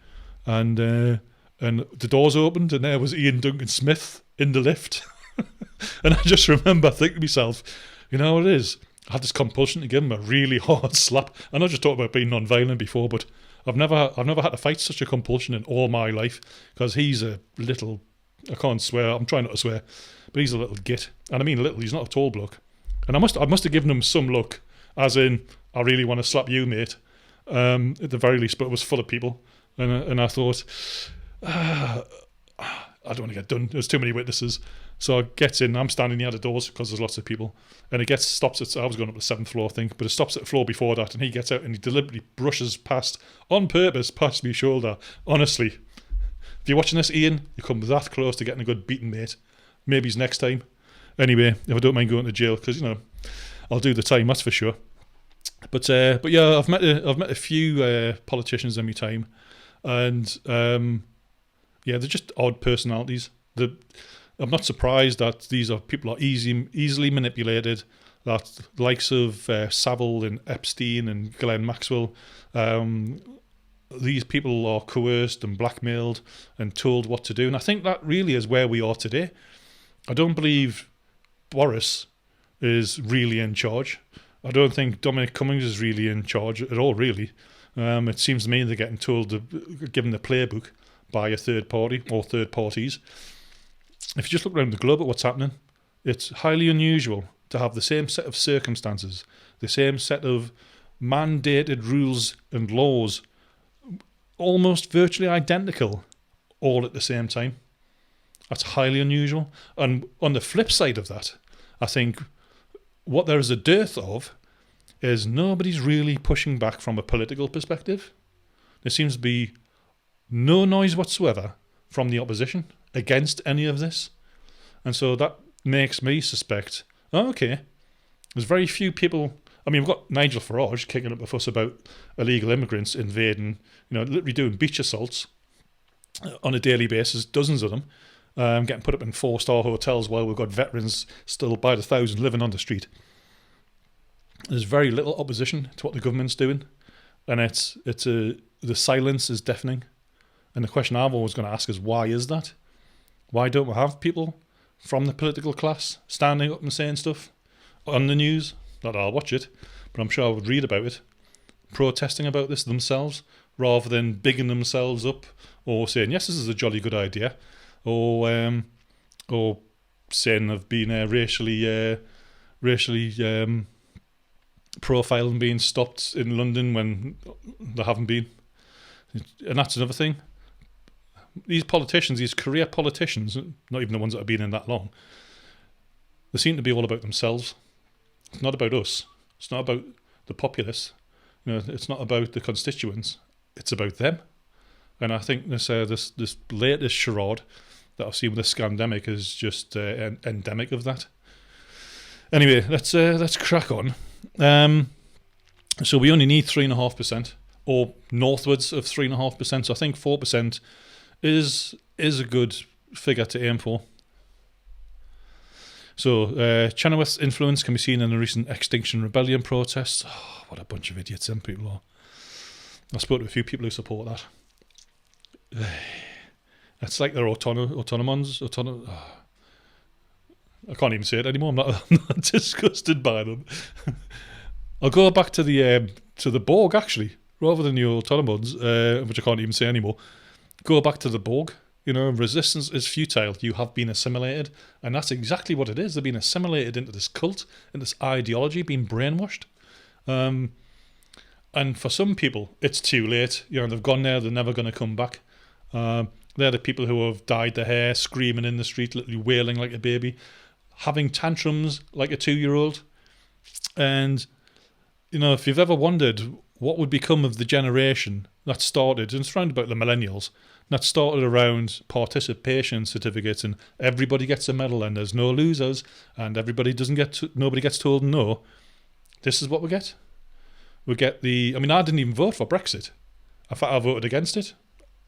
and the doors opened, and there was Ian Duncan Smith in the lift. And I just remember thinking to myself, you know what it is? I had this compulsion to give him a really hard slap. I know I just talked about being non-violent before, but I've never had to fight such a compulsion in all my life, because he's a little, I can't swear, I'm trying not to swear, but he's a little git. And I mean little, he's not a tall bloke. And I must have given him some look, as in, I really want to slap you, mate, at the very least, but it was full of people. And I thought, I don't want to get done. There's too many witnesses. So it gets in. I'm standing near the doors because there's lots of people. And it stops at, I was going up to the 7th floor, I think, but it stops at the floor before that. And he gets out and he deliberately brushes on purpose, past my shoulder. Honestly, if you're watching this, Ian, you come that close to getting a good beating, mate. Maybe it's next time. Anyway, if I don't mind going to jail, because, I'll do the time, that's for sure. But yeah, I've met a few politicians in my time. And yeah, they're just odd personalities. I'm not surprised that these people are easily manipulated. That the likes of Savile and Epstein and Ghislaine Maxwell, these people are coerced and blackmailed and told what to do. And I think that really is where we are today. I don't believe Boris is really in charge. I don't think Dominic Cummings is really in charge at all, really. It seems to me they're getting told, given the playbook by a third party or third parties. If you just look around the globe at what's happening, it's highly unusual to have the same set of circumstances, the same set of mandated rules and laws, almost virtually identical, all at the same time. That's highly unusual. And on the flip side of that, I think what there is a dearth of is nobody's really pushing back from a political perspective. There seems to be no noise whatsoever from the opposition against any of this. And so that makes me suspect, okay, there's very few people. I mean, we've got Nigel Farage kicking up a fuss about illegal immigrants invading, literally doing beach assaults on a daily basis, dozens of them, getting put up in 4-star hotels while we've got veterans still by the thousand living on the street. There's very little opposition to what the government's doing, and the silence is deafening. And the question I'm always going to ask is, why is that? Why don't we have people from the political class standing up and saying stuff on the news? Not that I'll watch it, but I'm sure I would read about it, protesting about this themselves, rather than bigging themselves up or saying, yes, this is a jolly good idea, or saying they've been racially profiled and being stopped in London when they haven't been. And that's another thing. These politicians, these career politicians, not even the ones that have been in that long, they seem to be all about themselves. It's not about us. It's not about the populace. It's not about the constituents. It's about them. And I think this latest charade that I've seen with the scamdemic is just endemic of that. Anyway, let's crack on. So we only need 3.5%, or northwards of 3.5%. So I think 4% is a good figure to aim for. So Chenoweth's influence can be seen in the recent Extinction Rebellion protests. Oh, what a bunch of idiots some people are. I spoke to a few people who support that. It's like they're autonomons. I can't even say it anymore. I'm not disgusted by them. I'll go back to the Borg, actually, rather than the autonomons, which I can't even say anymore. Go back to the Borg. Resistance is futile. You have been assimilated. And that's exactly what it is. They've been assimilated into this cult, into this ideology, being brainwashed. And for some people, it's too late. They've gone there, they're never going to come back. They're the people who have dyed their hair, screaming in the street, literally wailing like a baby, having tantrums like a 2-year-old. And, if you've ever wondered what would become of the generation that started, and it's around about the millennials, that started around participation certificates and everybody gets a medal and there's no losers and nobody gets told no. This is what we get. We get I didn't even vote for Brexit. In fact, I voted against it.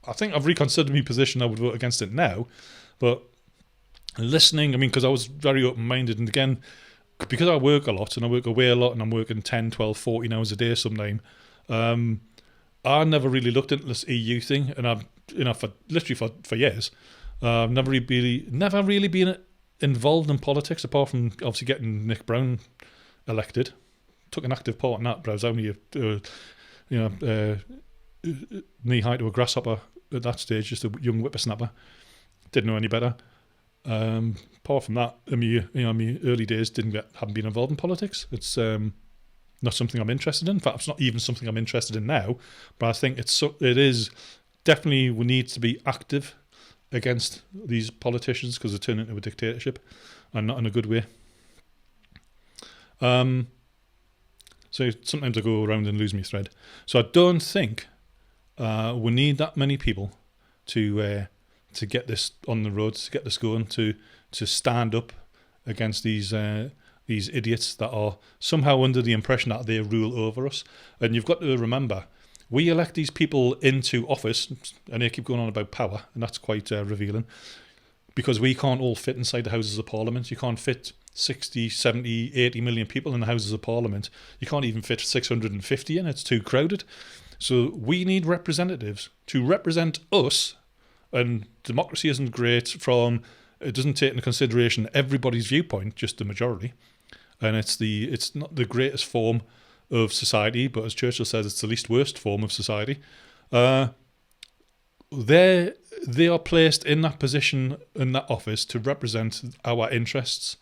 I think I've reconsidered my position. I would vote against it now. But listening, because I was very open-minded, and again, because I work a lot and I work away a lot and I'm working 10, 12, 14 hours a day sometime, I never really looked into this EU thing, and I've, for years, never really been involved in politics apart from obviously getting Nick Brown elected. Took an active part in that, but I was only knee high to a grasshopper at that stage, just a young whippersnapper. Didn't know any better. Apart from that, my early days haven't been involved in politics. It's not something I'm interested in. In fact, it's not even something I'm interested in now. But I think it is definitely, we need to be active against these politicians because they turn into a dictatorship, and not in a good way. So sometimes I go around and lose my thread. So I don't think we need that many people to get this on the road, to get this going, to stand up against these idiots that are somehow under the impression that they rule over us. And you've got to remember, we elect these people into office, and they keep going on about power, and that's quite revealing, because we can't all fit inside the Houses of Parliament. You can't fit 60, 70, 80 million people in the Houses of Parliament. You can't even fit 650 in. It's too crowded. So we need representatives to represent us, and democracy isn't great it doesn't take into consideration everybody's viewpoint, just the majority. And it's not the greatest form of society, but as Churchill says, it's the least worst form of society. They are placed in that position, in that office, to represent our interests.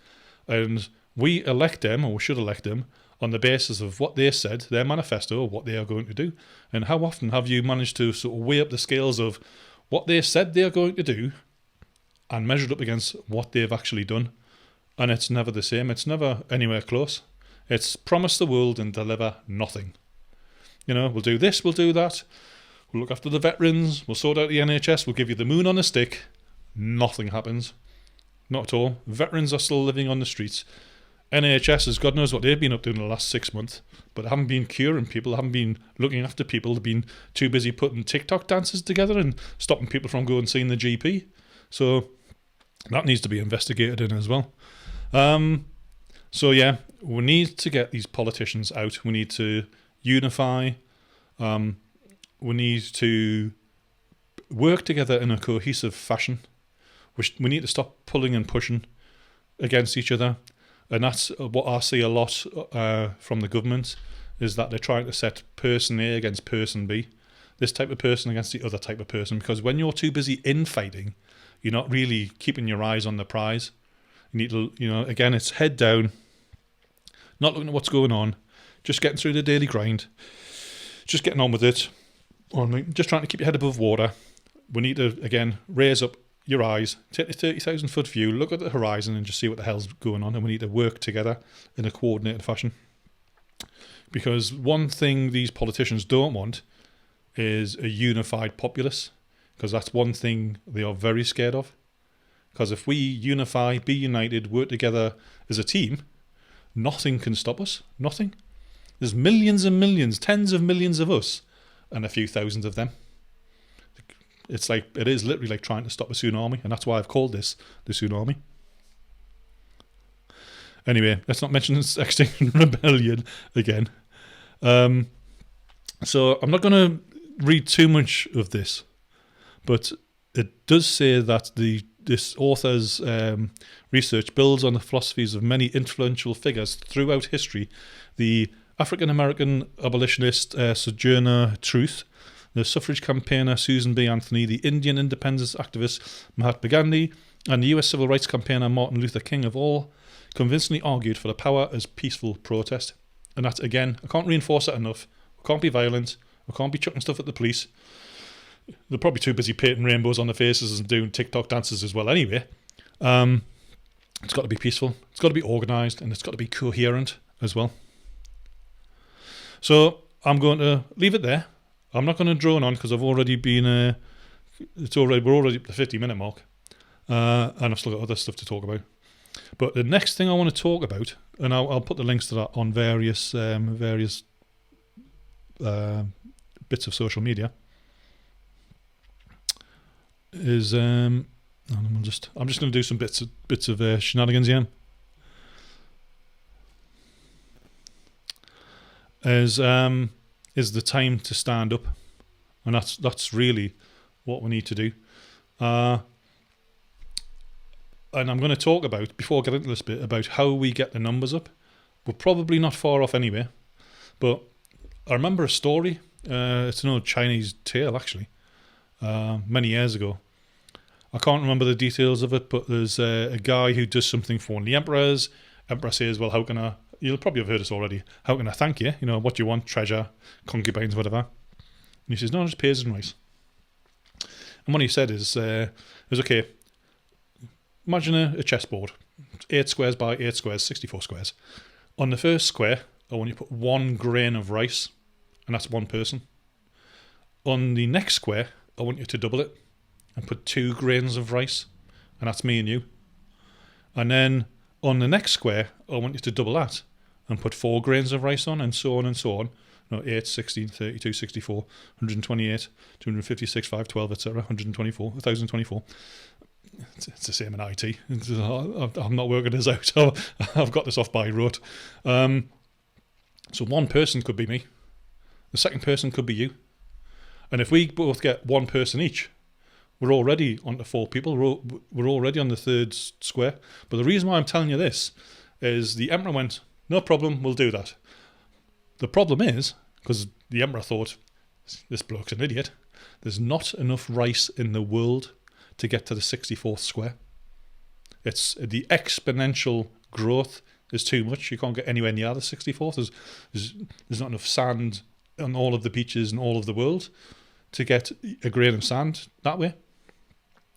And we elect them, or we should elect them, on the basis of what they said, their manifesto, what they are going to do. And how often have you managed to sort of weigh up the scales of what they said they are going to do and measured up against what they've actually done? And it's never the same. It's never anywhere close. It's promise the world and deliver nothing. We'll do this, we'll do that. We'll look after the veterans. We'll sort out the NHS. We'll give you the moon on a stick. Nothing happens. Not at all. Veterans are still living on the streets. NHS is God knows what they've been up to in the last 6 months, but they haven't been curing people, they haven't been looking after people, they've been too busy putting TikTok dances together and stopping people from going and seeing the GP. So that needs to be investigated in as well. So yeah, we need to get these politicians out. We need to unify. We need to work together in a cohesive fashion. We need to stop pulling and pushing against each other. And that's what I see a lot from the government, is that they're trying to set person A against person B, this type of person against the other type of person, because when you're too busy infighting, you're not really keeping your eyes on the prize. You need to, again, it's head down, not looking at what's going on, just getting through the daily grind, just getting on with it, or just trying to keep your head above water. We need to, again, raise up your eyes, take the 30,000 foot view, look at the horizon and just see what the hell's going on, and we need to work together in a coordinated fashion. Because one thing these politicians don't want is a unified populace, because that's one thing they are very scared of. Because if we unify, be united, work together as a team, nothing can stop us. Nothing. There's millions and millions, tens of millions of us, and a few thousand of them. It is literally like trying to stop a tsunami, and that's why I've called this the tsunami. Anyway, let's not mention Extinction Rebellion again. So I'm not going to read too much of this, but it does say that this author's research builds on the philosophies of many influential figures throughout history. The African-American abolitionist Sojourner Truth, the suffrage campaigner Susan B. Anthony, the Indian independence activist Mahatma Gandhi, and the US civil rights campaigner Martin Luther King have all convincingly argued for the power as peaceful protest. And that's, again, I can't reinforce it enough, can't be violent, we can't be chucking stuff at the police. They're probably too busy painting rainbows on their faces and doing TikTok dances as well anyway. It's got to be peaceful, it's got to be organised, and it's got to be coherent as well. So I'm going to leave it there. I'm not going to drone on because I've already been. We're already at the 50-minute mark, and I've still got other stuff to talk about. But the next thing I want to talk about, and I'll put the links to that on various bits of social media, is I'm just going to do some bits of shenanigans here. Is the time to stand up, and that's really what we need to do. And I'm going to talk about, before I get into this bit, about how we get the numbers up. We're probably not far off anyway, but I remember a story. It's an old Chinese tale, actually, many years ago. I can't remember the details of it, but there's a guy who does something for one of the emperors. Emperor says, well, how can I... You'll probably have heard this already. How can I thank you? You know, what do you want? Treasure, concubines, whatever. And he says, no, just pears and rice. And what he said is okay, imagine a chessboard. 8 squares by 8 squares, 64 squares. On the first square, I want you to put 1 grain of rice, and that's 1 person. On the next square, I want you to double it and put 2 grains of rice, and that's me and you. And then on the next square, I want you to double that and put 4 grains of rice on, and so on and so on. 8, 16, 32, 64, 128, 256, 512, etc., 124, 1024. It's the same in IT. I'm not working this out. I've got this off by rote. So 1 person could be me. The second person could be you. And if we both get 1 person each, we're already on to 4 people. We're already on the 3rd square. But the reason why I'm telling you this is the emperor went, no problem, we'll do that. The problem is, because the emperor thought, this bloke's an idiot, there's not enough rice in the world to get to the 64th square. It's the exponential growth is too much. You can't get anywhere near the 64th. There's not enough sand on all of the beaches in all of the world to get a grain of sand that way.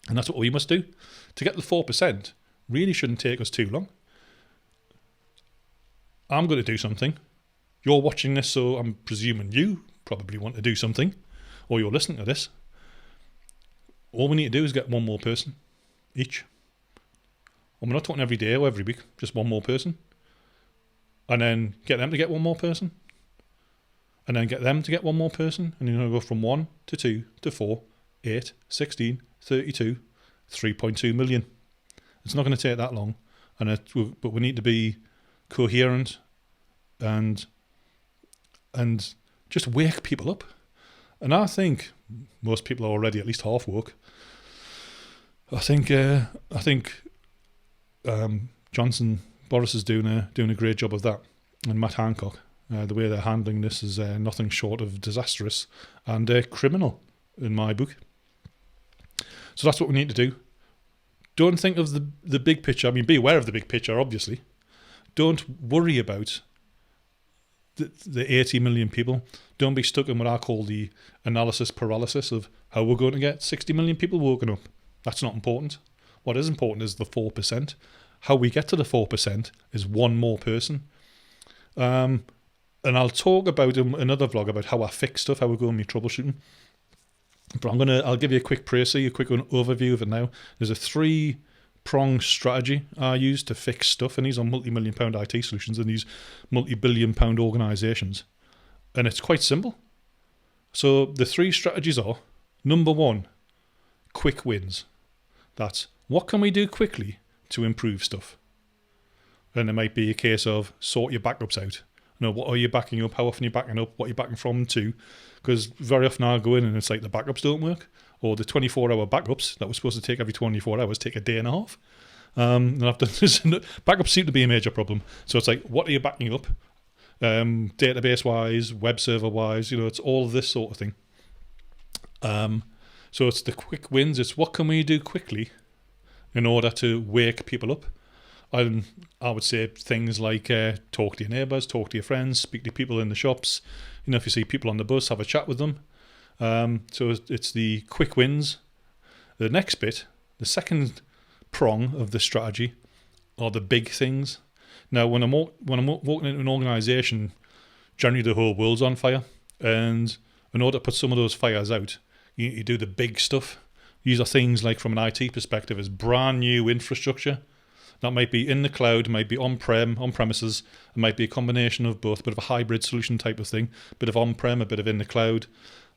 And that's what we must do. To get the 4% really shouldn't take us too long. I'm going to do something. You're watching this, so I'm presuming you probably want to do something, or you're listening to this. All we need to do is get 1 more person each. And we're not talking every day or every week, just 1 more person. And then get them to get 1 more person. And then get them to get 1 more person. And you're going to go from 1 to 2 to 4, 8, 16, 32, 3.2 million. It's not going to take that long. But we need to be coherent and just wake people up. And I think most people are already at least half woke. I think Boris is doing a great job of that, and Matt Hancock. The way they're handling this is nothing short of disastrous and criminal in my book. So that's what we need to do. Don't think of the big picture. I mean, be aware of the big picture, obviously. Don't worry about the 80 million people. Don't be stuck in what I call the analysis paralysis of how we're going to get 60 million people woken up. That's not important. What is important is the 4%. How we get to the 4% is 1 more person. And I'll talk about another vlog about how I fix stuff, how we're going with troubleshooting. But I'll give you a quick précis, a quick overview of it now. There's a 3-pronged strategy I use to fix stuff, and these are multi-million pound IT solutions and these multi-billion pound organisations. And it's quite simple. So the 3 strategies are, number 1, quick wins. That's what can we do quickly to improve stuff? And it might be a case of sort your backups out. What are you backing up? How often are you backing up? What are you backing from to? Because very often I go in and it's like the backups don't work, or the 24-hour backups that were supposed to take every 24 hours take a day and a half. And I've done this. Backups seem to be a major problem. So it's like, what are you backing up? Database-wise, web server-wise, it's all of this sort of thing. So it's the quick wins. It's what can we do quickly in order to wake people up. I would say things like talk to your neighbours, talk to your friends, speak to people in the shops. If you see people on the bus, have a chat with them. So it's the quick wins. The next bit, the second prong of the strategy, are the big things. Now, when I'm walking into an organisation, generally the whole world's on fire, and in order to put some of those fires out, you do the big stuff. These are things like, from an IT perspective, is brand new infrastructure. That might be in the cloud, might be on-premises, it might be a combination of both, a bit of a hybrid solution type of thing, a bit of on-prem, a bit of in the cloud.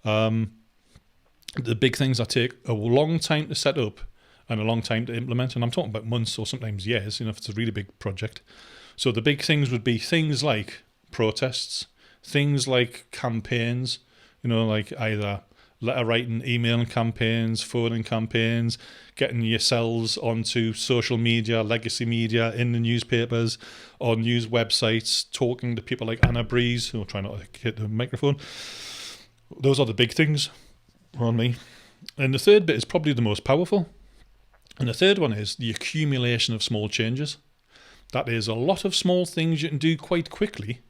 The big things that take a long time to set up and a long time to implement, and I'm talking about months or sometimes years, if it's a really big project. So the big things would be things like protests, things like campaigns, like either letter writing, emailing campaigns, phoning campaigns, getting yourselves onto social media, legacy media, in the newspapers, on news websites, talking to people like Anna Breeze, who will try not to hit the microphone. Those are the big things on me. And the third bit is probably the most powerful. And the third one is the accumulation of small changes. That is a lot of small things you can do quite quickly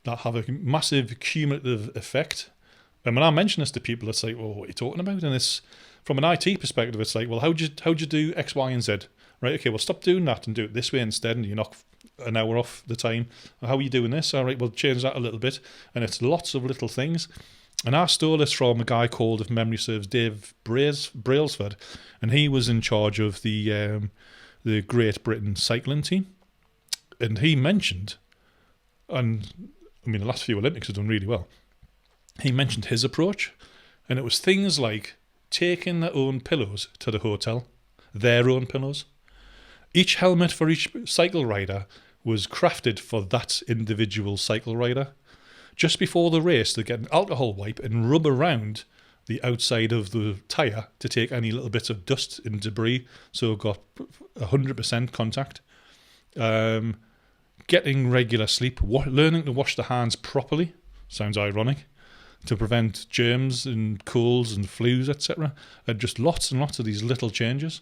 that have a massive cumulative effect. And when I mention this to people, it's like, well, what are you talking about? And it's, from an IT perspective, it's like, well, how'd you do X, Y, and Z? Right, okay, well, stop doing that and do it this way instead, and you knock an hour off the time. How are you doing this? All right, well, change that a little bit. And it's lots of little things. And I stole this from a guy called, if memory serves, Dave Brailsford, and he was in charge of the Great Britain cycling team. And he mentioned, and I mean, the last few Olympics have done really well, he mentioned his approach, and it was things like taking their own pillows to the hotel, their own pillows. Each helmet for each cycle rider was crafted for that individual cycle rider. Just before the race, they get an alcohol wipe and rub around the outside of the tyre to take any little bits of dust and debris, so it got 100% contact. Getting regular sleep, learning to wash the hands properly, sounds ironic, to prevent germs and colds and flus, etc. And just lots and lots of these little changes.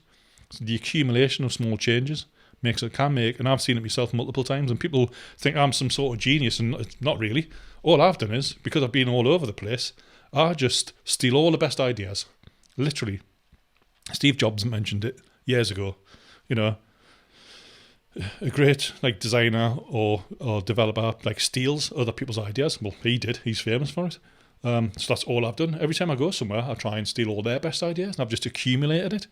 So the accumulation of small changes can make, and I've seen it myself multiple times, and people think I'm some sort of genius, and it's not really. All I've done is, because I've been all over the place, I just steal all the best ideas. Literally. Steve Jobs mentioned it years ago. A great designer or developer steals other people's ideas. Well, he did. He's famous for it. So that's all I've done. Every time I go somewhere, I try and steal all their best ideas, and I've just accumulated it.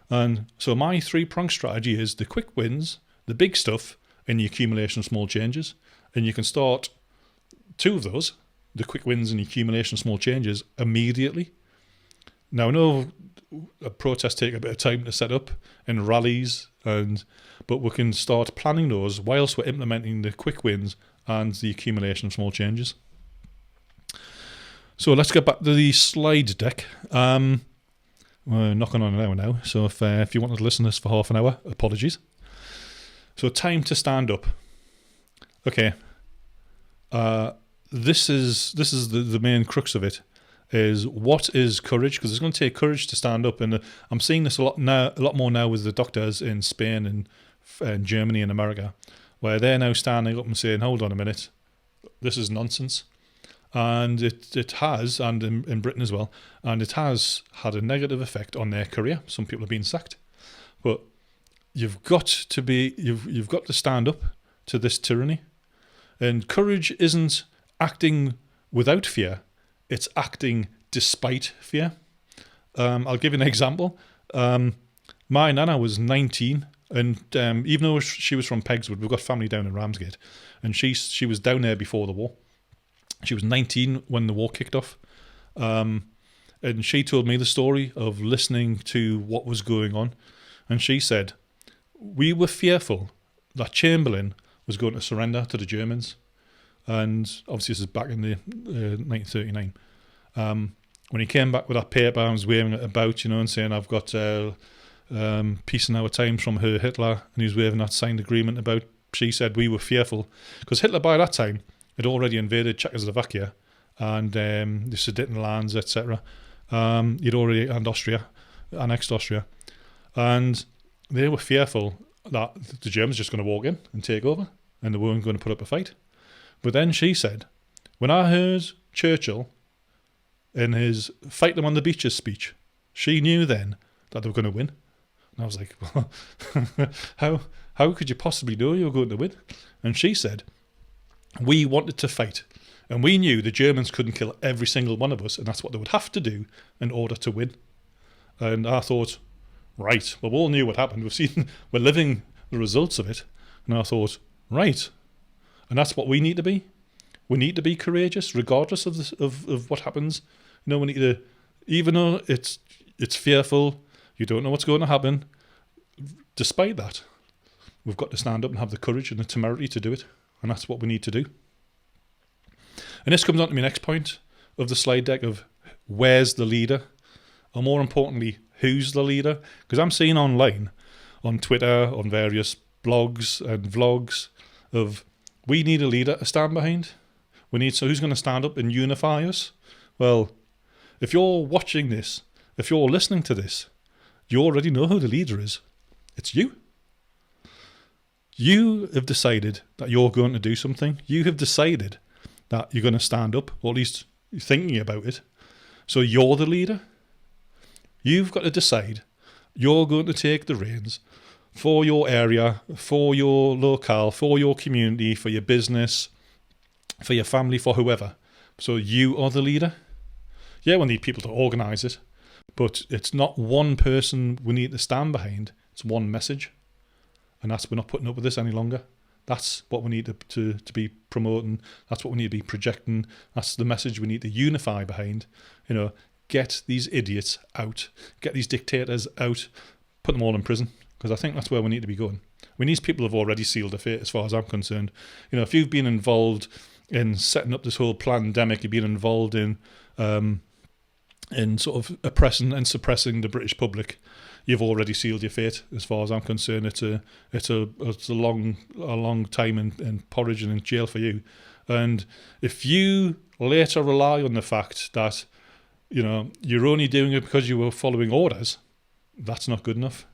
And so my three-pronged strategy is the quick wins, the big stuff, and the accumulation of small changes. And you can start two of those, the quick wins and the accumulation of small changes, immediately. Now, I know a protest take a bit of time to set up and rallies, but we can start planning those whilst we're implementing the quick wins and the accumulation of small changes. So let's get back to the slide deck. We're knocking on an hour now, so if you wanted to listen to this for half an hour, apologies. So time to stand up. Okay. This is the main crux of it, is what is courage? Because it's going to take courage to stand up, and I'm seeing this a lot more now with the doctors in Spain and Germany and America, where they're now standing up and saying, hold on a minute, this is nonsense. And it has, and in Britain as well, and it has had a negative effect on their career. Some people have been sacked, but you've got to stand up to this tyranny. And courage isn't acting without fear; it's acting despite fear. I'll give you an example. My nana was 19, and even though she was from Pegswood, we've got family down in Ramsgate, and she was down there before the war. She was 19 when the war kicked off, and she told me the story of listening to what was going on, and she said, we were fearful that Chamberlain was going to surrender to the Germans, and obviously this is back in the 1939. When he came back with that paper and was waving it about, and saying, I've got peace in our times from her Hitler, and he was waving that signed agreement about, she said we were fearful, because Hitler by that time had already invaded Czechoslovakia and the Sudetenlands, etc. He'd already, and Austria, annexed Austria, and they were fearful that the Germans just going to walk in and take over, and they weren't going to put up a fight. But then she said, when I heard Churchill in his fight them on the beaches speech, she knew then that they were going to win. And I was like, well, how could you possibly know you were going to win? And she said, we wanted to fight, and we knew the Germans couldn't kill every single one of us, and that's what they would have to do in order to win. And I thought, right, well, we all knew what happened. We're living the results of it. And I thought, right, and that's what we need to be. We need to be courageous, regardless of what happens. We need to, even though it's fearful, you don't know what's going to happen. Despite that, we've got to stand up and have the courage and the temerity to do it. And that's what we need to do. And this comes on to my next point of the slide deck of where's the leader? Or more importantly, who's the leader? Because I'm seeing online, on Twitter, on various blogs and vlogs, of we need a leader to stand behind. So who's going to stand up and unify us? Well, if you're watching this, if you're listening to this, you already know who the leader is. It's you. You have decided that you're going to do something. You have decided that you're going to stand up, or at least you're thinking about it. So you're the leader. You've got to decide you're going to take the reins for your area, for your locale, for your community, for your business, for your family, for whoever. So you are the leader. Yeah, we need people to organise it, but it's not one person we need to stand behind. It's one message. And we're not putting up with this any longer. That's what we need to be promoting. That's what we need to be projecting. That's the message we need to unify behind. Get these idiots out. Get these dictators out. Put them all in prison. Because I think that's where we need to be going. These people have already sealed their fate as far as I'm concerned. If you've been involved in setting up this whole Plandemic, you've been involved in sort of oppressing and suppressing the British public, you've already sealed your fate. As far as I'm concerned, it's a long time in porridge and in jail for you. And if you later rely on the fact that you're only doing it because you were following orders, that's not good enough.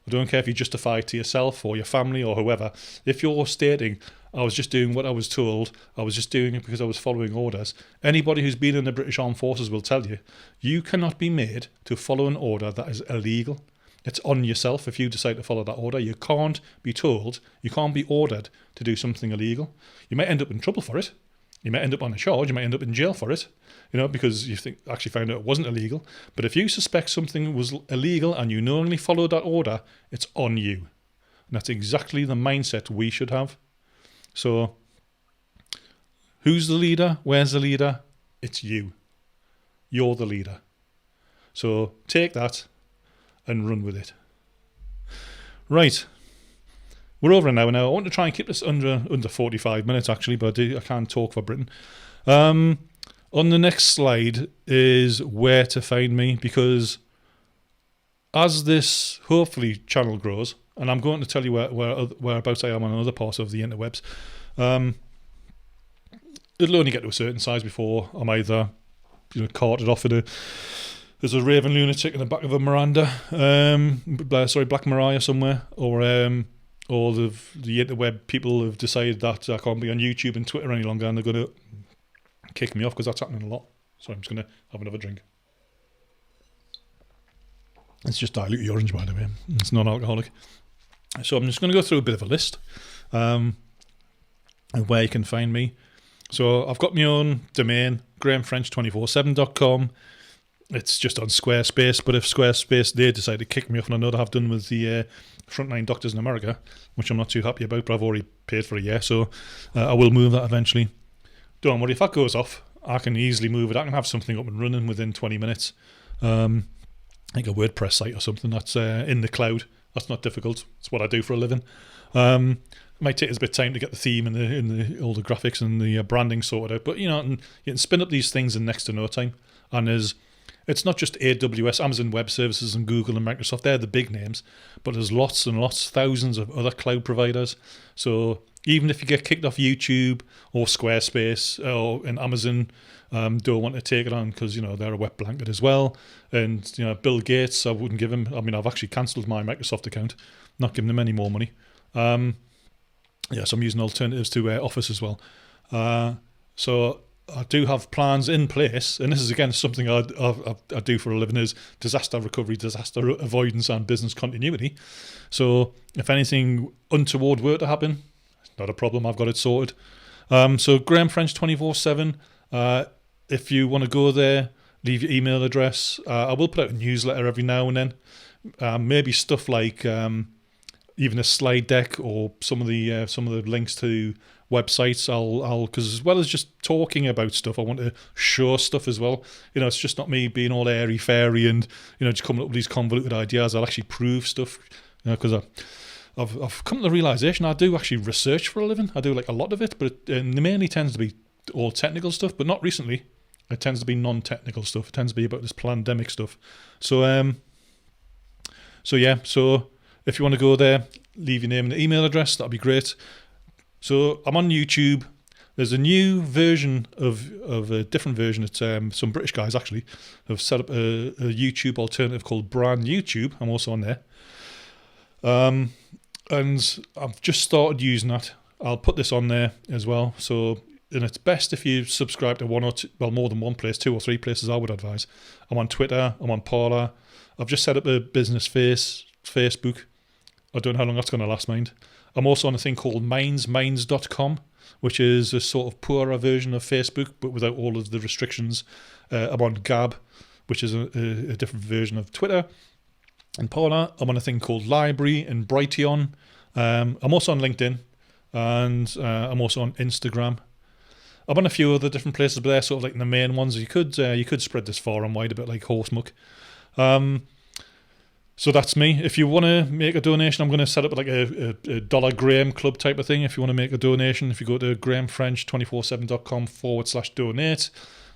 I don't care if you justify it to yourself or your family or whoever. If you're stating, I was just doing what I was told, I was just doing it because I was following orders, anybody who's been in the British Armed Forces will tell you, you cannot be made to follow an order that is illegal. It's on yourself if you decide to follow that order. You can't be told, you can't be ordered to do something illegal. You might end up in trouble for it. You might end up on a charge, you might end up in jail for it, because you actually found out it wasn't illegal. But if you suspect something was illegal and you knowingly followed that order, it's on you. And that's exactly the mindset we should have. So, who's the leader? Where's the leader? It's you. You're the leader. So, take that and run with it. Right. We're over an hour now. I want to try and keep this under 45 minutes, actually, but I can't talk for Britain. On the next slide is where to find me, because as this, hopefully, channel grows, and I'm going to tell you whereabouts I am on other parts of the interwebs, it'll only get to a certain size before I'm either carted off there's a raving lunatic in the back of a Miranda, Black Mariah somewhere, or the interweb people have decided that I can't be on YouTube and Twitter any longer, and they're going to kick me off, because that's happening a lot. So I'm just going to have another drink. It's just diluted orange, by the way. It's non-alcoholic. So I'm just going to go through a bit of a list and where you can find me. So I've got my own domain, GrahamFrench247.com. It's just on Squarespace, but if Squarespace, they decide to kick me off, and I know they have done with the frontline doctors in America, which I'm not too happy about, but I've already paid for a year, so I will move that eventually. Don't worry, if that goes off, I can easily move it. I can have something up and running within 20 minutes. Like a WordPress site or something that's in the cloud. That's not difficult. It's what I do for a living. It might take us a bit of time to get the theme and all the graphics and the branding sorted out, but you can spin up these things in next to no time. And it's not just AWS, Amazon Web Services and Google and Microsoft. They're the big names, but there's lots and lots, thousands of other cloud providers. So even if you get kicked off YouTube or Squarespace or in Amazon, don't want to take it on because, they're a wet blanket as well. And, Bill Gates, I wouldn't give him, I've actually cancelled my Microsoft account, not giving them any more money. So I'm using alternatives to Office as well. So I do have plans in place, and this is again something I do for a living, is disaster recovery, disaster avoidance and business continuity. So if anything untoward were to happen, not a problem, I've got it sorted. So Graham French 24/7, if you want to go there, leave your email address. I will put out a newsletter every now and then, maybe stuff like even a slide deck or some of the links to websites. I'll because as well as just talking about stuff, I want to show stuff as well. It's just not me being all airy fairy and just coming up with these convoluted ideas. I'll actually prove stuff, because I've come to the realization I do actually research for a living. I do like a lot of it, but it mainly tends to be all technical stuff. But not recently. It tends to be non-technical stuff. It tends to be about this Plandemic stuff. So if you want to go there, leave your name and email address. That'd be great. So I'm on YouTube. There's a new version of a different version. It's some British guys actually have set up a YouTube alternative called Brand YouTube. I'm also on there. And I've just started using that. I'll put this on there as well. And it's best if you subscribe to one or two, well, more than one place, 2 or 3 places I would advise. I'm on Twitter, I'm on Parler. I've just set up a business Facebook. I don't know how long that's going to last, mind. I'm also on a thing called minds.com, which is a sort of poorer version of Facebook, but without all of the restrictions. I'm on Gab, which is a different version of Twitter. And Parler, I'm on a thing called Library and Brighteon. I'm also on LinkedIn, and I'm also on Instagram. I'm on a few other different places, but they're sort of like the main ones. You could spread this far and wide, a bit like horsemuck. So that's me. If you want to make a donation, I'm going to set up like a $1 Graham Club type of thing. If you want to make a donation, if you go to grahamfrench247.com/donate,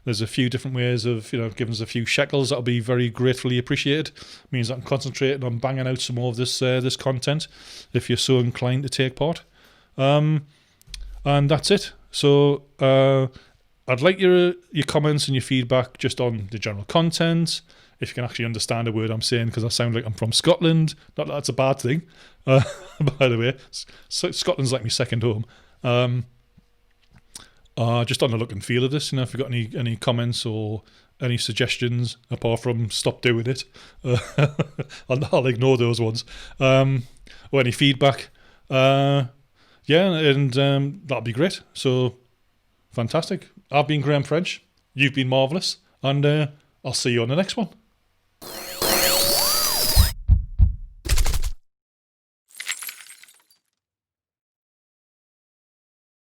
there's a few different ways of giving us a few shekels. That'll be very gratefully appreciated. It means I can concentrate on banging out some more of this content, if you're so inclined to take part. And that's it. So I'd like your comments and your feedback just on the general content. If you can actually understand a word I'm saying, because I sound like I'm from Scotland. Not that that's a bad thing, by the way. Scotland's like my second home. Just on the look and feel of this, if you've got any comments or any suggestions, apart from stop doing it, I'll ignore those ones. Or any feedback. That'd be great. So, fantastic. I've been Graham French. You've been marvellous. And I'll see you on the next one.